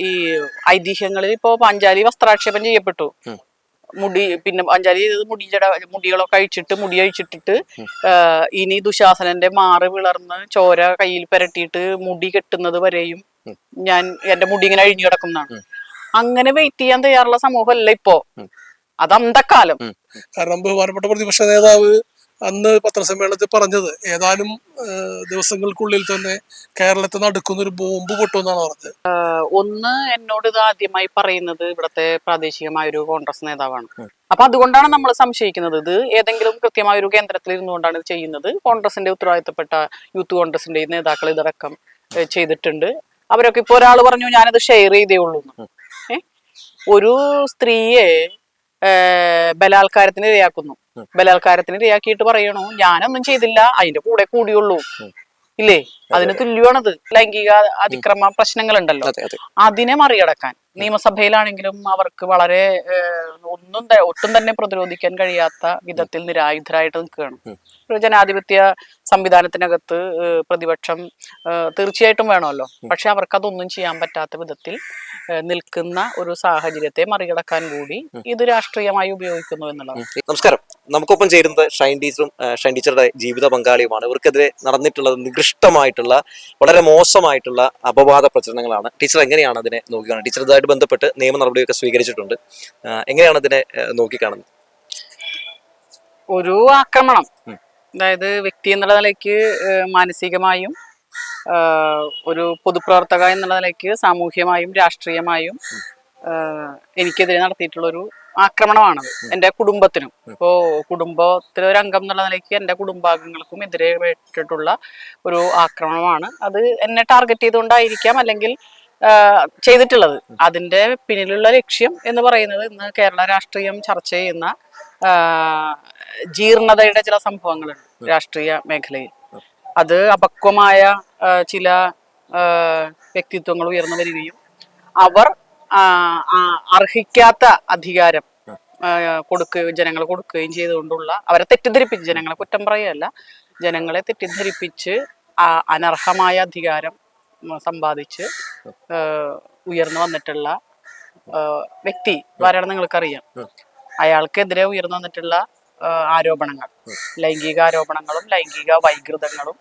ഈ ഐതിഹ്യങ്ങളിൽ ഇപ്പോ പാഞ്ചാലി വസ്ത്രാക്ഷേപം ചെയ്യപ്പെട്ടു. മുടി പിന്നെ പാഞ്ചാലി മുടികളൊക്കെ അഴിച്ചിട്ട് മുടി അഴിച്ചിട്ടിട്ട് ഇനി ദുശാസനന്റെ മാറ് വിളർന്ന് ചോര കയ്യിൽ പുരട്ടിയിട്ട് മുടി കെട്ടുന്നത് വരെയും ഞാൻ എന്റെ മുടി ഇങ്ങനെ അഴിഞ്ഞു കിടക്കുന്നതാണ്. അങ്ങനെ വെയിറ്റ് ചെയ്യാൻ തയ്യാറുള്ള സമൂഹമല്ല ഇപ്പോ, അത് അന്തക്കാലം. കാരണം ബഹുമാനപ്പെട്ട പ്രതിപക്ഷ നേതാവ് അന്ന് പത്രസമ്മേളനത്തിൽ പറഞ്ഞത് ഏതാനും ദിവസങ്ങൾക്കുള്ളിൽ തന്നെ കേരളത്തിൽ നടക്കുന്ന ഒരു ബോംബ് പൊട്ടുമെന്നാണ് പറഞ്ഞത്. ഒന്ന് എന്നോട് ഇത് ആദ്യമായി പറയുന്നത് ഇവിടുത്തെ പ്രാദേശികമായ ഒരു കോൺഗ്രസ് നേതാവാണ്. അപ്പൊ അതുകൊണ്ടാണ് നമ്മൾ സംശയിക്കുന്നത് ഇത് ഏതെങ്കിലും കൃത്യമായ ഒരു കേന്ദ്രത്തിൽ ഇരുന്നുകൊണ്ടാണ് ഇത് ചെയ്യുന്നത്. കോൺഗ്രസിന്റെ ഉത്തരവാദിത്തപ്പെട്ട യൂത്ത് കോൺഗ്രസിന്റെ നേതാക്കൾ ഇതടക്കം ചെയ്തിട്ടുണ്ട്. അവരൊക്കെ ഇപ്പൊ ഒരാൾ പറഞ്ഞു ഞാനത് ഷെയർ ചെയ്തേ ഉള്ളൂ. ഒരു സ്ത്രീയെ ബലാത്കാരത്തിന് ഇരയാക്കുന്നു, ബലാത്കാരത്തിന് ഇരയാക്കിയിട്ട് പറയണു ഞാനൊന്നും ചെയ്തില്ല, അതിന്റെ കൂടെ കൂടിയുള്ളൂ. ഇല്ലേ? അതിന് തുല്യമാണത്. ലൈംഗിക അതിക്രമ പ്രശ്നങ്ങളുണ്ടല്ലോ, അതിനെ മറികടക്കാൻ നിയമസഭയിലാണെങ്കിലും അവർക്ക് വളരെ ഒട്ടും തന്നെ പ്രതിരോധിക്കാൻ കഴിയാത്ത വിധത്തിൽ നിരായുധരായിട്ട് നിൽക്കുകയാണ്. ഒരു ജനാധിപത്യ സംവിധാനത്തിനകത്ത് പ്രതിപക്ഷം തീർച്ചയായിട്ടും വേണമല്ലോ, പക്ഷെ അവർക്ക് അതൊന്നും ചെയ്യാൻ പറ്റാത്ത വിധത്തിൽ നിൽക്കുന്ന ഒരു സാഹചര്യത്തെ മറികടക്കാൻ കൂടി ഇത് രാഷ്ട്രീയമായി ഉപയോഗിക്കുന്നു എന്നുള്ളത്. നമസ്കാരം. നമുക്കൊപ്പം ചേരുന്നത് ഷൈൻ ടീച്ചറുടെ ജീവിത പങ്കാളിയുമാണ്. ഇവർക്കെതിരെ നടന്നിട്ടുള്ളത് നികൃഷ്ടമായിട്ടുള്ള വളരെ മോശമായിട്ടുള്ള അപവാദ പ്രചരണങ്ങളാണ്. ടീച്ചർ എങ്ങനെയാണ് അതിനെ നോക്കിക്കാണുന്നത്? ടീച്ചർ ഇതുമായിട്ട് ബന്ധപ്പെട്ട് നിയമ നടപടിയൊക്കെ സ്വീകരിച്ചിട്ടുണ്ട്. എങ്ങനെയാണ് അതിനെ നോക്കിക്കാണുന്നത്? ഒരു ആക്രമണം, അതായത് വ്യക്തി എന്നുള്ള നിലയ്ക്ക് മാനസികമായും ഒരു പൊതുപ്രവർത്തക എന്നുള്ള നിലയ്ക്ക് സാമൂഹ്യമായും രാഷ്ട്രീയമായും എനിക്കെതിരെ നടത്തിയിട്ടുള്ളൊരു ആക്രമണമാണ്. എൻ്റെ കുടുംബത്തിനും, ഇപ്പോ കുടുംബത്തിലെ ഒരു അംഗം എന്നുള്ള നിലയ്ക്ക് എൻ്റെ കുടുംബാംഗങ്ങൾക്കും എതിരെ വെച്ചിട്ടുള്ള ഒരു ആക്രമണമാണ്. അത് എന്നെ ടാർഗറ്റ് ചെയ്തുകൊണ്ടായിരിക്കാം അല്ലെങ്കിൽ ചെയ്തിട്ടുള്ളത്. അതിൻ്റെ പിന്നിലുള്ള ലക്ഷ്യം എന്ന് പറയുന്നത് ഇന്ന് കേരള രാഷ്ട്രീയം ചർച്ച ചെയ്യുന്ന ജീർണതയുടെ ചില സംഭവങ്ങളുണ്ട് രാഷ്ട്രീയ മേഖലയിൽ. അത് അപക്വമായ ചില വ്യക്തിത്വങ്ങൾ ഉയർന്നു വരികയും അവർ അർഹിക്കാത്ത അധികാരം ജനങ്ങൾ കൊടുക്കുകയും ചെയ്തുകൊണ്ടുള്ള, അവരെ തെറ്റിദ്ധരിപ്പിച്ച്, ജനങ്ങളെ കുറ്റം പറയുകയല്ല, ജനങ്ങളെ തെറ്റിദ്ധരിപ്പിച്ച് അനർഹമായ അധികാരം സമ്പാദിച്ച് ഉയർന്നു വന്നിട്ടുള്ള വ്യക്തി ആരാണെന്ന് നിങ്ങൾക്കറിയാം. അയാൾക്കെതിരെ ഉയർന്നു വന്നിട്ടുള്ള ആരോപണങ്ങൾ, ലൈംഗിക ആരോപണങ്ങളും ലൈംഗിക വൈകൃതങ്ങളും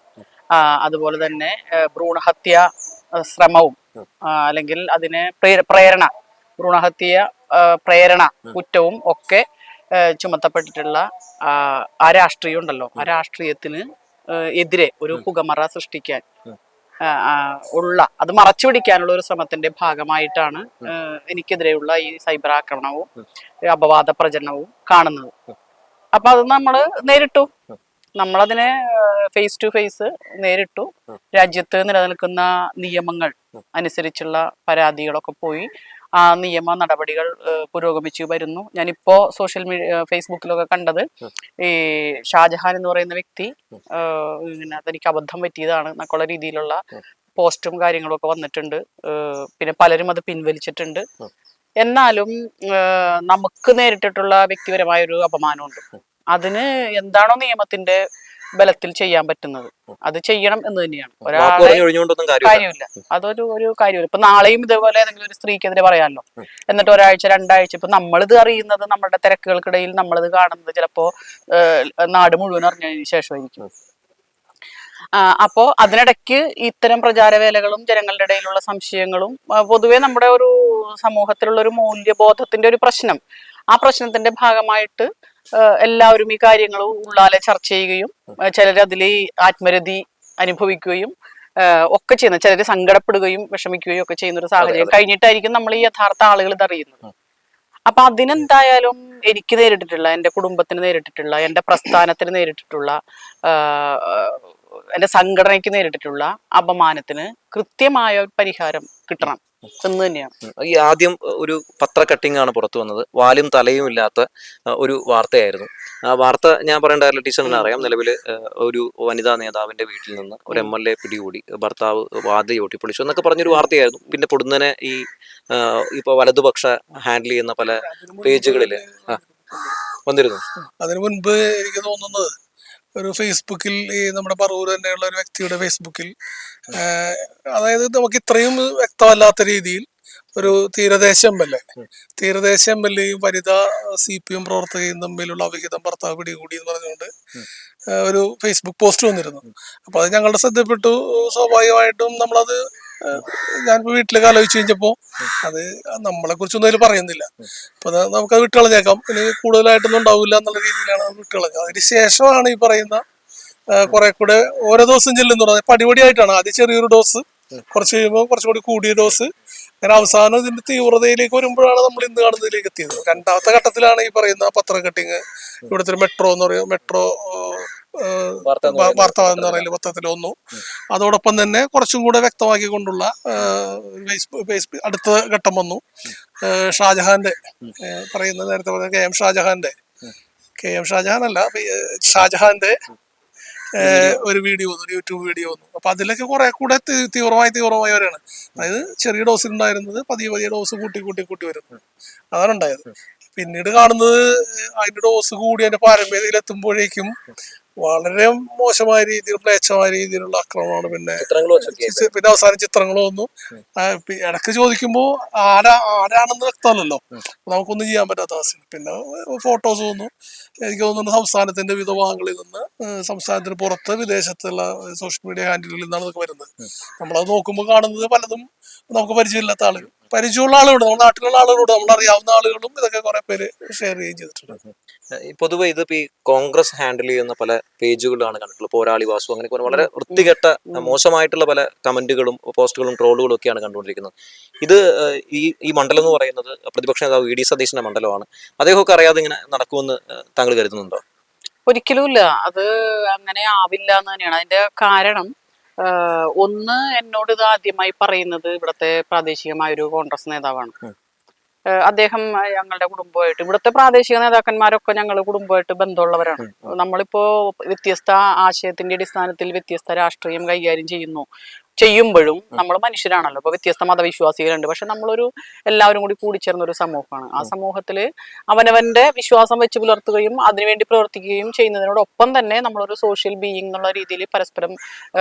അതുപോലെ തന്നെ ഭ്രൂണഹത്യ ശ്രമവും അല്ലെങ്കിൽ അതിന് പ്രേരണ, ഭ്രൂണഹത്യ പ്രേരണ കുറ്റവും ഒക്കെ ചുമത്തപ്പെട്ടിട്ടുള്ള ആ രാഷ്ട്രീയം ഉണ്ടല്ലോ, ആ രാഷ്ട്രീയത്തിന് എതിരെ ഒരു പുകമറ സൃഷ്ടിക്കാൻ അത് മറച്ചു പിടിക്കാനുള്ള ഒരു ശ്രമത്തിന്റെ ഭാഗമായിട്ടാണ് എനിക്കെതിരെയുള്ള ഈ സൈബർ ആക്രമണവും അപവാദ പ്രചരണവും കാണുന്നത്. അപ്പൊ അത് നമ്മള് നേരിട്ടു, നമ്മളതിനെ ഫേസ് ടു ഫേസ് നേരിട്ടു. രാജ്യത്ത് നിലനിൽക്കുന്ന നിയമങ്ങൾ അനുസരിച്ചുള്ള പരാതികളൊക്കെ പോയി ആ നിയമ നടപടികൾ പുരോഗമിച്ചു വരുന്നു. ഞാനിപ്പോ സോഷ്യൽ മീഡിയ ഫേസ്ബുക്കിലൊക്കെ കണ്ടത് ഈ ഷാജഹാൻ എന്ന് പറയുന്ന വ്യക്തി അതെനിക്ക് അബദ്ധം പറ്റിയതാണ് എന്നൊക്കെയുള്ള രീതിയിലുള്ള പോസ്റ്റും കാര്യങ്ങളും ഒക്കെ വന്നിട്ടുണ്ട്. പിന്നെ പലരും അത് പിൻവലിച്ചിട്ടുണ്ട്. എന്നാലും നമുക്ക് നേരിട്ടിട്ടുള്ള വ്യക്തിപരമായ ഒരു അപമാനമുണ്ട്. അതിന് എന്താണോ നിയമത്തിന്റെ ബലത്തിൽ ചെയ്യാൻ പറ്റുന്നത് അത് ചെയ്യണം എന്ന് തന്നെയാണ്. ഒരാളെ കാര്യമില്ല, ഒരു കാര്യമില്ല. ഇപ്പൊ നാളെയും ഇതേപോലെ ഏതെങ്കിലും ഒരു സ്ത്രീക്കെതിരെ പറയാമല്ലോ, എന്നിട്ട് ഒരാഴ്ച രണ്ടാഴ്ച ഇപ്പൊ നമ്മളിത് അറിയുന്നത്, നമ്മുടെ തിരക്കുകൾക്കിടയിൽ നമ്മളിത് കാണുന്നത് ചിലപ്പോ നാട് മുഴുവൻ അറിഞ്ഞതിന് ശേഷമായിരിക്കും. അപ്പോ അതിനിടയ്ക്ക് ഇത്തരം പ്രചാരവേലകളും ജനങ്ങളുടെ ഇടയിലുള്ള സംശയങ്ങളും പൊതുവെ നമ്മുടെ ഒരു സമൂഹത്തിലുള്ള ഒരു മൂല്യബോധത്തിന്റെ ഒരു പ്രശ്നം, ആ പ്രശ്നത്തിന്റെ ഭാഗമായിട്ട് എല്ലാവരും ഈ കാര്യങ്ങൾ ഉള്ളാലെ ചർച്ച ചെയ്യുകയും ചിലരതിൽ ആത്മരതി അനുഭവിക്കുകയും ഒക്കെ ചെയ്യുന്ന, ചിലര് സങ്കടപ്പെടുകയും വിഷമിക്കുകയും ഒക്കെ ചെയ്യുന്ന ഒരു സാഹചര്യം കഴിഞ്ഞിട്ടായിരിക്കും നമ്മൾ ഈ യഥാർത്ഥ ആളുകൾ ഇതറിയുന്നത്. അപ്പൊ അതിനെന്തായാലും എനിക്ക് നേരിട്ടിട്ടുള്ള, എൻ്റെ കുടുംബത്തിന് നേരിട്ടിട്ടുള്ള, എൻ്റെ പ്രസ്ഥാനത്തിന് നേരിട്ടിട്ടുള്ള, എൻ്റെ സംഘടനയ്ക്ക് നേരിട്ടിട്ടുള്ള അപമാനത്തിന് കൃത്യമായ ഒരു പരിഹാരം കിട്ടണം എന്ന് തന്നെയാണ്. ഈ ആദ്യം ഒരു പത്ര കട്ടിംഗ് ആണ് പുറത്തു വന്നത്. വാലും തലയും ഇല്ലാത്ത ഒരു വാർത്തയായിരുന്നു. ആ വാർത്ത ഞാൻ പറയേണ്ട ടീച്ചറിന് അറിയാം. നിലവിൽ ഒരു വനിതാ നേതാവിന്റെ വീട്ടിൽ നിന്ന് ഒരു MLA പിടികൂടി, ഭർത്താവ് വാതിൽ ഒട്ടിപ്പൊളിച്ചു എന്നൊക്കെ പറഞ്ഞൊരു വാർത്തയായിരുന്നു. പിന്നെ പൊടുന്നനെ ഈ ഇപ്പൊ വലതുപക്ഷ ഹാൻഡിൽ ചെയ്യുന്ന പല പേജുകളില് വന്നിരുന്നു. അതിനു മുൻപ് എനിക്ക് തോന്നുന്നത് ഒരു ഫേസ്ബുക്കിൽ ഈ നമ്മുടെ പറവൂർ തന്നെയുള്ള ഒരു വ്യക്തിയുടെ ഫേസ്ബുക്കിൽ അതായത് നമുക്ക് ഇത്രയും വ്യക്തമല്ലാത്ത രീതിയിൽ ഒരു തീരദേശ എം എൽ എയും വനിതാ CPM പ്രവർത്തകയും തമ്മിലുള്ള അവിഹിതം ഭർത്താവ് പിടികൂടി എന്ന് പറഞ്ഞുകൊണ്ട് ഒരു ഫേസ്ബുക്ക് പോസ്റ്റ് വന്നിരുന്നു. അപ്പൊ അത് ഞങ്ങളുടെ ശ്രദ്ധപ്പെട്ടു. സ്വാഭാവികമായിട്ടും നമ്മളത് ഞാനിപ്പോ വീട്ടിലേക്ക് ആലോചിച്ച് കഴിഞ്ഞപ്പോ അത് നമ്മളെ കുറിച്ചൊന്നും അതിൽ പറയുന്നില്ല. അപ്പൊ നമുക്കത് വിട്ടുകളഞ്ഞേക്കാം, ഇനി കൂടുതലായിട്ടൊന്നും ഉണ്ടാവില്ല എന്നുള്ള രീതിയിലാണ് അത് വിട്ടുകളഞ്ഞത്. അതിന് ശേഷമാണ് ഈ പറയുന്ന കുറെ കൂടെ ഓരോ ദിവസം ചെല്ലുന്നു പറഞ്ഞാൽ പടിപടിയായിട്ടാണ്. ആദ്യം ചെറിയൊരു ഡോസ്, കുറച്ച് കഴിയുമ്പോൾ കുറച്ചും കൂടി കൂടിയ ഡോസ്, അങ്ങനെ അവസാനം ഇതിന്റെ തീവ്രതയിലേക്ക് വരുമ്പോഴാണ് നമ്മൾ ഇന്ന് കാണുന്നതിലേക്ക് എത്തിയത്. രണ്ടാമത്തെ ഘട്ടത്തിലാണ് ഈ പറയുന്ന പത്ര കട്ടിങ്, ഇവിടുത്തെ മെട്രോ എന്ന് പറയുന്നത്, മെട്രോ വാർത്ത എന്ന് പറയുന്നത് പത്രത്തിൽ വന്നു. അതോടൊപ്പം തന്നെ കുറച്ചും കൂടെ വ്യക്തമാക്കിക്കൊണ്ടുള്ള അടുത്ത ഘട്ടം വന്നു. ഷാജഹാന്റെ പറയുന്നത് നേരത്തെ പറഞ്ഞ ഷാജഹാന്റെ ഒരു വീഡിയോ വന്നു, ഒരു യൂട്യൂബ് വീഡിയോ വന്നു. അപ്പൊ അതിലൊക്കെ കുറെ കൂടെ തീവ്രമായി വരെയാണ്. അതായത് ചെറിയ ഡോസിൽ ഉണ്ടായിരുന്നത് പതിയെ ഡോസ് കൂട്ടി വരുന്നു. അതാണ് ഉണ്ടായത്. പിന്നീട് കാണുന്നത് അതിന്റെ ഡോസ് കൂടി അതിന്റെ പാരമ്പര്യത്തിൽ എത്തുമ്പോഴേക്കും വളരെ മോശമായ രീതിയിൽ, മ്ലേച്ഛമായ രീതിയിലുള്ള ആക്രമണമാണ്. പിന്നെ അവസാനം ചിത്രങ്ങൾ വന്നു. ഇടയ്ക്ക് ചോദിക്കുമ്പോ ആരാണെന്ന് വ്യക്തമല്ലല്ലോ, നമുക്കൊന്നും ചെയ്യാൻ പറ്റാത്ത അവസ്ഥ. പിന്നെ ഫോട്ടോസ് വന്നു. എനിക്ക് തോന്നുന്നു സംസ്ഥാനത്തിന്റെ വിവിധ ഭാഗങ്ങളിൽ നിന്ന്, സംസ്ഥാനത്തിന് പുറത്ത്, വിദേശത്തുള്ള സോഷ്യൽ മീഡിയ ഹാൻഡിലുകളിൽ നിന്നാണ് ഇതൊക്കെ വരുന്നത്. നമ്മളത് നോക്കുമ്പോൾ കാണുന്നത് പലതും നമുക്ക് പരിചയമില്ലാത്ത ആളുകൾ, പരിചയമുള്ള ആളുകളുണ്ട്, നമ്മുടെ നാട്ടിലുള്ള ആളുകളുണ്ട്, നമ്മളറിയാവുന്ന ആളുകളും ഇതൊക്കെ കുറെ പേര് ഷെയർ ചെയ്യുകയും ചെയ്തിട്ടുണ്ട്. പൊതുവെ ഇതിപ്പോ ഈ കോൺഗ്രസ് ഹാൻഡിൽ ചെയ്യുന്ന പല പേജുകളാണ് കണ്ടിട്ടുള്ളത്. പോരാളി വാസു, അങ്ങനെ വളരെ വൃത്തികെട്ട മോശമായിട്ടുള്ള പല കമന്റുകളും പോസ്റ്റുകളും ട്രോളുകളും ഒക്കെയാണ് കണ്ടുകൊണ്ടിരിക്കുന്നത്. ഇത് ഈ മണ്ഡലം എന്ന് പറയുന്നത് പ്രതിപക്ഷ നേതാവ് VD സതീശന്റെ മണ്ഡലമാണ്. അദ്ദേഹമൊക്കെ അറിയാതെ ഇങ്ങനെ നടക്കുമെന്ന് താങ്കൾ കരുതുന്നുണ്ടോ? ഒരിക്കലുമില്ല, അത് അങ്ങനെ ആവില്ല എന്ന് തന്നെയാണ് അതിന്റെ കാരണം. ഒന്ന്, എന്നോട് ഇത് ആദ്യമായി പറയുന്നത് ഇവിടുത്തെ പ്രാദേശികമായ ഒരു കോൺഗ്രസ് നേതാവാണ്. അദ്ദേഹം ഞങ്ങളുടെ കുടുംബമായിട്ട്, ഇവിടുത്തെ പ്രാദേശിക നേതാക്കന്മാരൊക്കെ ഞങ്ങൾ കുടുംബമായിട്ട് ബന്ധമുള്ളവരാണ്. നമ്മളിപ്പോ വ്യത്യസ്ത ആശയത്തിന്റെ അടിസ്ഥാനത്തിൽ വ്യത്യസ്ത രാഷ്ട്രീയം കൈകാര്യം ചെയ്യുമ്പോഴും നമ്മൾ മനുഷ്യരാണല്ലോ. ഇപ്പൊ വ്യത്യസ്ത മതവിശ്വാസികളുണ്ട്, പക്ഷെ നമ്മളൊരു എല്ലാവരും കൂടി കൂടിച്ചേർന്ന ഒരു സമൂഹമാണ്. ആ സമൂഹത്തില് അവനവന്റെ വിശ്വാസം വെച്ച് പുലർത്തുകയും അതിനുവേണ്ടി പ്രവർത്തിക്കുകയും ചെയ്യുന്നതിനോടൊപ്പം തന്നെ നമ്മളൊരു സോഷ്യൽ ബീയിങ് എന്നുള്ള രീതിയിൽ പരസ്പരം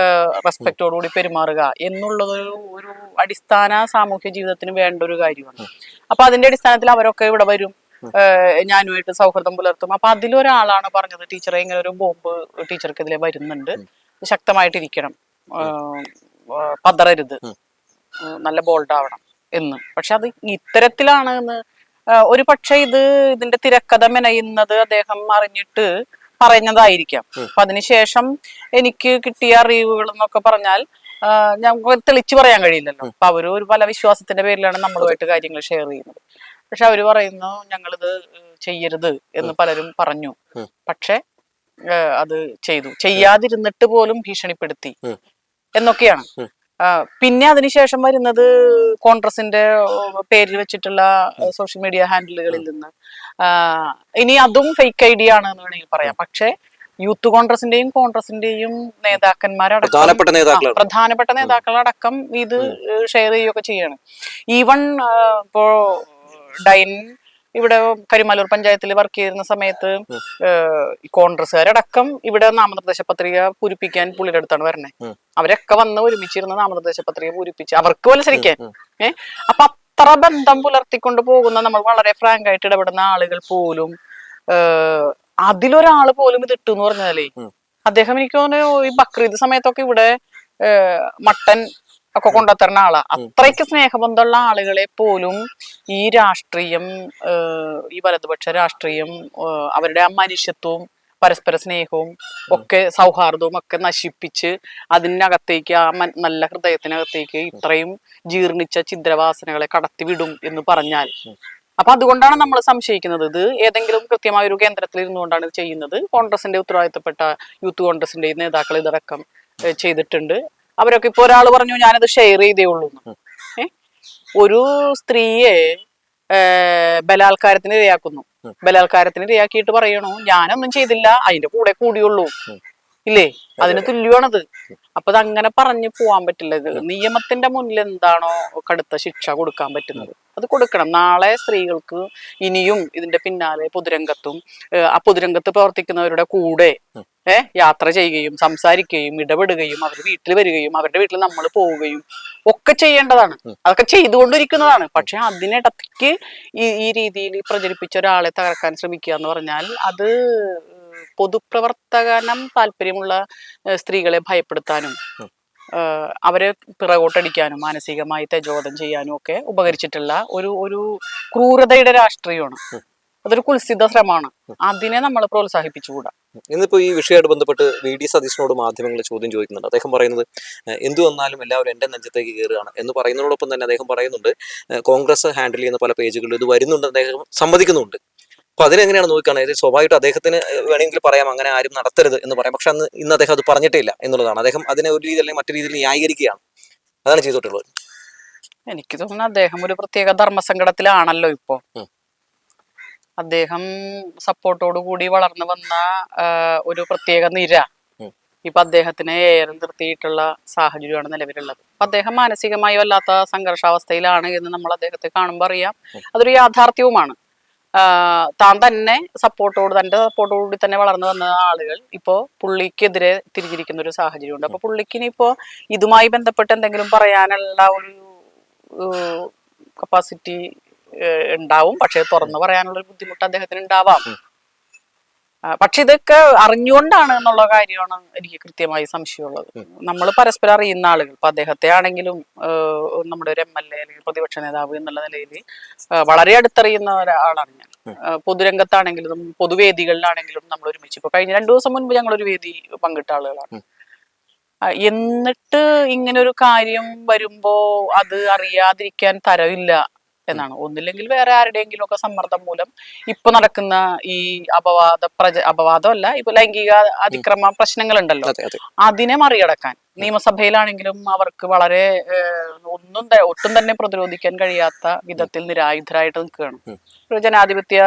റെസ്പെക്റ്റോടുകൂടി പെരുമാറുക എന്നുള്ളത് ഒരു അടിസ്ഥാന സാമൂഹ്യ ജീവിതത്തിന് വേണ്ട ഒരു കാര്യമാണ്. അപ്പൊ അതിന്റെ അടിസ്ഥാനത്തിൽ അവരൊക്കെ ഇവിടെ വരും, ഞാനുമായിട്ട് സൗഹൃദം പുലർത്തും. അപ്പൊ അതിലൊരാളാണ് പറഞ്ഞത്, ടീച്ചറെ ഇങ്ങനെ ഒരു ബോംബ് ടീച്ചർക്കെതിരെ വരുന്നുണ്ട്, ശക്തമായിട്ടിരിക്കണം, പതറരുത്, നല്ല ബോൾഡ് ആവണം എന്ന്. പക്ഷെ അത് ഇത്തരത്തിലാണ് എന്ന് ഒരു പക്ഷെ ഇതിന്റെ തിരക്കഥ മെനയുന്നത് അദ്ദേഹം അറിഞ്ഞിട്ട് പറഞ്ഞതായിരിക്കാം. അപ്പൊ അതിനുശേഷം എനിക്ക് കിട്ടിയ അറിവുകൾ എന്നൊക്കെ പറഞ്ഞാൽ ഞങ്ങൾക്ക് തെളിച്ചു പറയാൻ കഴിയില്ലല്ലോ. അപ്പൊ അവര് ഒരു പല വിശ്വാസത്തിന്റെ പേരിലാണ് നമ്മളുമായിട്ട് കാര്യങ്ങൾ ഷെയർ ചെയ്യുന്നത്. പക്ഷെ അവര് പറയുന്നു ഞങ്ങളിത് ചെയ്യരുത് എന്ന് പലരും പറഞ്ഞു. പക്ഷെ അത് ചെയ്തു, ചെയ്യാതിരുന്നിട്ട് പോലും ഭീഷണിപ്പെടുത്തി എന്നൊക്കെയാണ്. പിന്നെ അതിനുശേഷം വരുന്നത് കോൺഗ്രസിന്റെ പേരിൽ വെച്ചിട്ടുള്ള സോഷ്യൽ മീഡിയ ഹാൻഡിലുകളിൽ നിന്ന്, ഇനി അതും ഫേക്ക് ഐഡിയ ആണ് എന്ന് വേണമെങ്കിൽ പറയാം. പക്ഷെ യൂത്ത് കോൺഗ്രസിന്റെയും പ്രധാനപ്പെട്ട നേതാക്കളടക്കം ഇത് ഷെയർ ചെയ്യുകയൊക്കെ ചെയ്യാണ്. ഈവൺ ഇപ്പോ ഡൈൻ ഇവിടെ കരിമാലൂർ പഞ്ചായത്തിൽ വർക്ക് ചെയ്യുന്ന സമയത്ത് കോൺഗ്രസ്സുകാരടക്കം ഇവിടെ നാമനിർദ്ദേശ പത്രിക പൂരിപ്പിക്കാൻ പുള്ളിയുടെ അടുത്താണ് വരണേ. അവരൊക്കെ വന്ന് ഒരുമിച്ചിരുന്ന് നാമനിർദ്ദേശ പത്രിക പൂരിപ്പിച്ച് അവർക്ക് മത്സരിക്കാൻ. അപ്പൊ അത്ര ബന്ധം പുലർത്തിക്കൊണ്ട് പോകുന്ന, നമ്മൾ വളരെ ഫ്രാങ്ക് ആയിട്ട് ഇടപെടുന്ന ആളുകൾ പോലും, അതിലൊരാള് പോലും ഇത് ഇട്ടു എന്ന് പറഞ്ഞാലേ, അദ്ദേഹം എനിക്ക് തോന്നുന്നു ഈ ബക്രീദ് സമയത്തൊക്കെ ഇവിടെ മട്ടൻ ഒക്കെ കൊണ്ടുത്തരുന്ന ആളാ. അത്രയ്ക്ക് സ്നേഹബന്ധമുള്ള ആളുകളെ പോലും ഈ രാഷ്ട്രീയം, ഈ വലതുപക്ഷ രാഷ്ട്രീയം, അവരുടെ ആ മനുഷ്യത്വവും പരസ്പര സ്നേഹവും ഒക്കെ സൗഹാർദ്ദവും ഒക്കെ നശിപ്പിച്ച് അതിനകത്തേക്ക്, ആ നല്ല ഹൃദയത്തിനകത്തേക്ക് ഇത്രയും ജീർണിച്ച ഛിദ്രവാസനകളെ കടത്തിവിടും എന്ന് പറഞ്ഞാൽ, അപ്പൊ അതുകൊണ്ടാണ് നമ്മൾ സംശയിക്കുന്നത് ഇത് ഏതെങ്കിലും കൃത്യമായ ഒരു കേന്ദ്രത്തിൽ ഇരുന്നുകൊണ്ടാണ് ഇത് ചെയ്യുന്നത്. കോൺഗ്രസിന്റെ ഉത്തരവാദിത്തപ്പെട്ട യൂത്ത് കോൺഗ്രസിന്റെ നേതാക്കൾ ഇതടക്കം ചെയ്തിട്ടുണ്ട്. അവരൊക്കെ ഇപ്പൊ ഒരാൾ പറഞ്ഞു ഞാനത് ഷെയർ ചെയ്തേ ഉള്ളൂ. ഒരു സ്ത്രീയെ ബലാത്കാരത്തിന് ഇരയാക്കുന്നു, ബലാത്കാരത്തിന് ഇരയാക്കിയിട്ട് പറയണു ഞാനൊന്നും ചെയ്തില്ല, അതിന്റെ കൂടെ കൂടിയുള്ളൂ, ഇല്ലേ? അതിന് തുല്യമാണത്. അപ്പൊ അത് അങ്ങനെ പറഞ്ഞു പോവാൻ പറ്റില്ല. ഇത് നിയമത്തിന്റെ മുന്നിൽ എന്താണോ കടുത്ത ശിക്ഷ കൊടുക്കാൻ പറ്റുന്നത് അത് കൊടുക്കണം. നാളെ സ്ത്രീകൾക്ക് ഇനിയും ഇതിന്റെ പിന്നാലെ പൊതുരംഗത്തും ആ പൊതുരംഗത്ത് പ്രവർത്തിക്കുന്നവരുടെ കൂടെ യാത്ര ചെയ്യുകയും സംസാരിക്കുകയും ഇടപെടുകയും അവർ വീട്ടിൽ വരികയും അവരുടെ വീട്ടിൽ നമ്മൾ പോവുകയും ഒക്കെ ചെയ്യേണ്ടതാണ്. അതൊക്കെ ചെയ്തുകൊണ്ടിരിക്കുന്നതാണ്. പക്ഷെ അതിനിടയ്ക്ക് ഈ രീതിയിൽ പ്രചരിപ്പിച്ച ഒരാളെ തകർക്കാൻ ശ്രമിക്കുക എന്ന് പറഞ്ഞാൽ അത് പൊതുപ്രവർത്തനം താല്പര്യമുള്ള സ്ത്രീകളെ ഭയപ്പെടുത്താനും അവരെ പിറകോട്ടടിക്കാനും മാനസികമായി തെജോധം ചെയ്യാനും ഒക്കെ ഉപകരിച്ചിട്ടുള്ള ഒരു ക്രൂരതയുടെ രാഷ്ട്രീയമാണ്. അതൊരു കുൽസിത ശ്രമമാണ്. അതിനെ നമ്മൾ പ്രോത്സാഹിപ്പിച്ചുകൂടാ. ഇന്നിപ്പോ ഈ വിഷയമായിട്ട് ബന്ധപ്പെട്ട് VD സതീശനോട് മാധ്യമങ്ങൾ ചോദ്യം ചോദിക്കുന്നുണ്ട്. അദ്ദേഹം പറയുന്നത് എന്തു വന്നാലും എല്ലാവരും എന്റെ നെഞ്ചത്തേക്ക് കയറുകയാണ് എന്ന് പറയുന്നതോടൊപ്പം തന്നെ അദ്ദേഹം പറയുന്നുണ്ട് കോൺഗ്രസ് ഹാൻഡിൽ ചെയ്യുന്ന പല പേജുകളിൽ ഇത് വരുന്നുണ്ട് അദ്ദേഹം സമ്മതിക്കുന്നുണ്ട്. അപ്പൊ അതിനെങ്ങനെയാണ് നോക്കുകയാണ്? സ്വാഭാവികമായിട്ട് അദ്ദേഹത്തിന് വേണമെങ്കിൽ പറയാം അങ്ങനെ ആരും നടത്തരുത് എന്ന് പറയാം. പക്ഷെ ഇന്ന് അദ്ദേഹം അത് പറഞ്ഞിട്ടില്ല എന്നുള്ളതാണ്. അദ്ദേഹം അതിനെ ഒരു രീതിയിൽ അല്ലെങ്കിൽ മറ്റു രീതിയിൽ ന്യായീകരിക്കുകയാണ്. അതാണ് ചെയ്തിട്ടുള്ളത്. എനിക്ക് തോന്നുന്നു അദ്ദേഹം ഒരു പ്രത്യേക ധർമ്മസങ്കടത്തിലാണല്ലോ ഇപ്പോ. അദ്ദേഹം സപ്പോർട്ടോടു കൂടി വളർന്നു വന്ന ഒരു പ്രത്യേക നിര ഇപ്പൊ അദ്ദേഹത്തിനെ ഏറെ നിർത്തിയിട്ടുള്ള സാഹചര്യമാണ് നിലവിലുള്ളത്. അദ്ദേഹം മാനസികമായി വല്ലാത്ത സംഘർഷാവസ്ഥയിലാണ് എന്ന് നമ്മൾ അദ്ദേഹത്തെ കാണുമ്പോൾ അറിയാം. അതൊരു യാഥാർത്ഥ്യവുമാണ്. താൻ തന്നെ തന്റെ സപ്പോർട്ടോടുകൂടി തന്നെ വളർന്നു വന്ന ആളുകൾ ഇപ്പോ പുള്ളിക്കെതിരെ തിരിഞ്ഞിരിക്കുന്ന ഒരു സാഹചര്യമുണ്ട്. അപ്പൊ പുള്ളിക്ക് ഇനിയിപ്പോ ഇതുമായി ബന്ധപ്പെട്ട് എന്തെങ്കിലും പറയാനുള്ള ഒരു കപ്പാസിറ്റി ഉണ്ടാവും. പക്ഷെ തുറന്നു പറയാനുള്ള ഒരു ബുദ്ധിമുട്ട് അദ്ദേഹത്തിന് ഉണ്ടാവാം. പക്ഷെ ഇതൊക്കെ അറിഞ്ഞുകൊണ്ടാണ് എന്നുള്ള കാര്യമാണ് എനിക്ക് കൃത്യമായി സംശയമുള്ളത്. നമ്മൾ പരസ്പരം അറിയുന്ന ആളുകൾ, ഇപ്പൊ അദ്ദേഹത്തെ ആണെങ്കിലും നമ്മുടെ ഒരു MLA അല്ലെങ്കിൽ പ്രതിപക്ഷ നേതാവ് എന്നുള്ള നിലയിൽ വളരെ അടുത്തറിയുന്ന ഒരാളാണ് ഞാൻ. പൊതുരംഗത്താണെങ്കിലും പൊതുവേദികളിലാണെങ്കിലും നമ്മൾ ഒരുമിച്ച് ഇപ്പൊ കഴിഞ്ഞ 2 ദിവസം മുൻപ് ഞങ്ങളൊരു വേദി പങ്കിട്ട ആളുകളാണ്. എന്നിട്ട് ഇങ്ങനൊരു കാര്യം വരുമ്പോ അത് അറിയാതിരിക്കാൻ തരവില്ല എന്നാണ്. ഒന്നില്ലെങ്കിൽ വേറെ ആരുടെയെങ്കിലും ഒക്കെ സമ്മർദ്ദം മൂലം ഇപ്പൊ നടക്കുന്ന ഈ അപവാദമല്ല, ഇപ്പൊ ലൈംഗിക അതിക്രമ പ്രശ്നങ്ങളുണ്ടല്ലോ, അതിനെ മറികടക്കാൻ നിയമസഭയിലാണെങ്കിലും അവർക്ക് വളരെ ഒട്ടും തന്നെ പ്രതിരോധിക്കാൻ കഴിയാത്ത വിധത്തിൽ നിരായുധരായിട്ട് നിൽക്കുകയാണ്. ഒരു ജനാധിപത്യ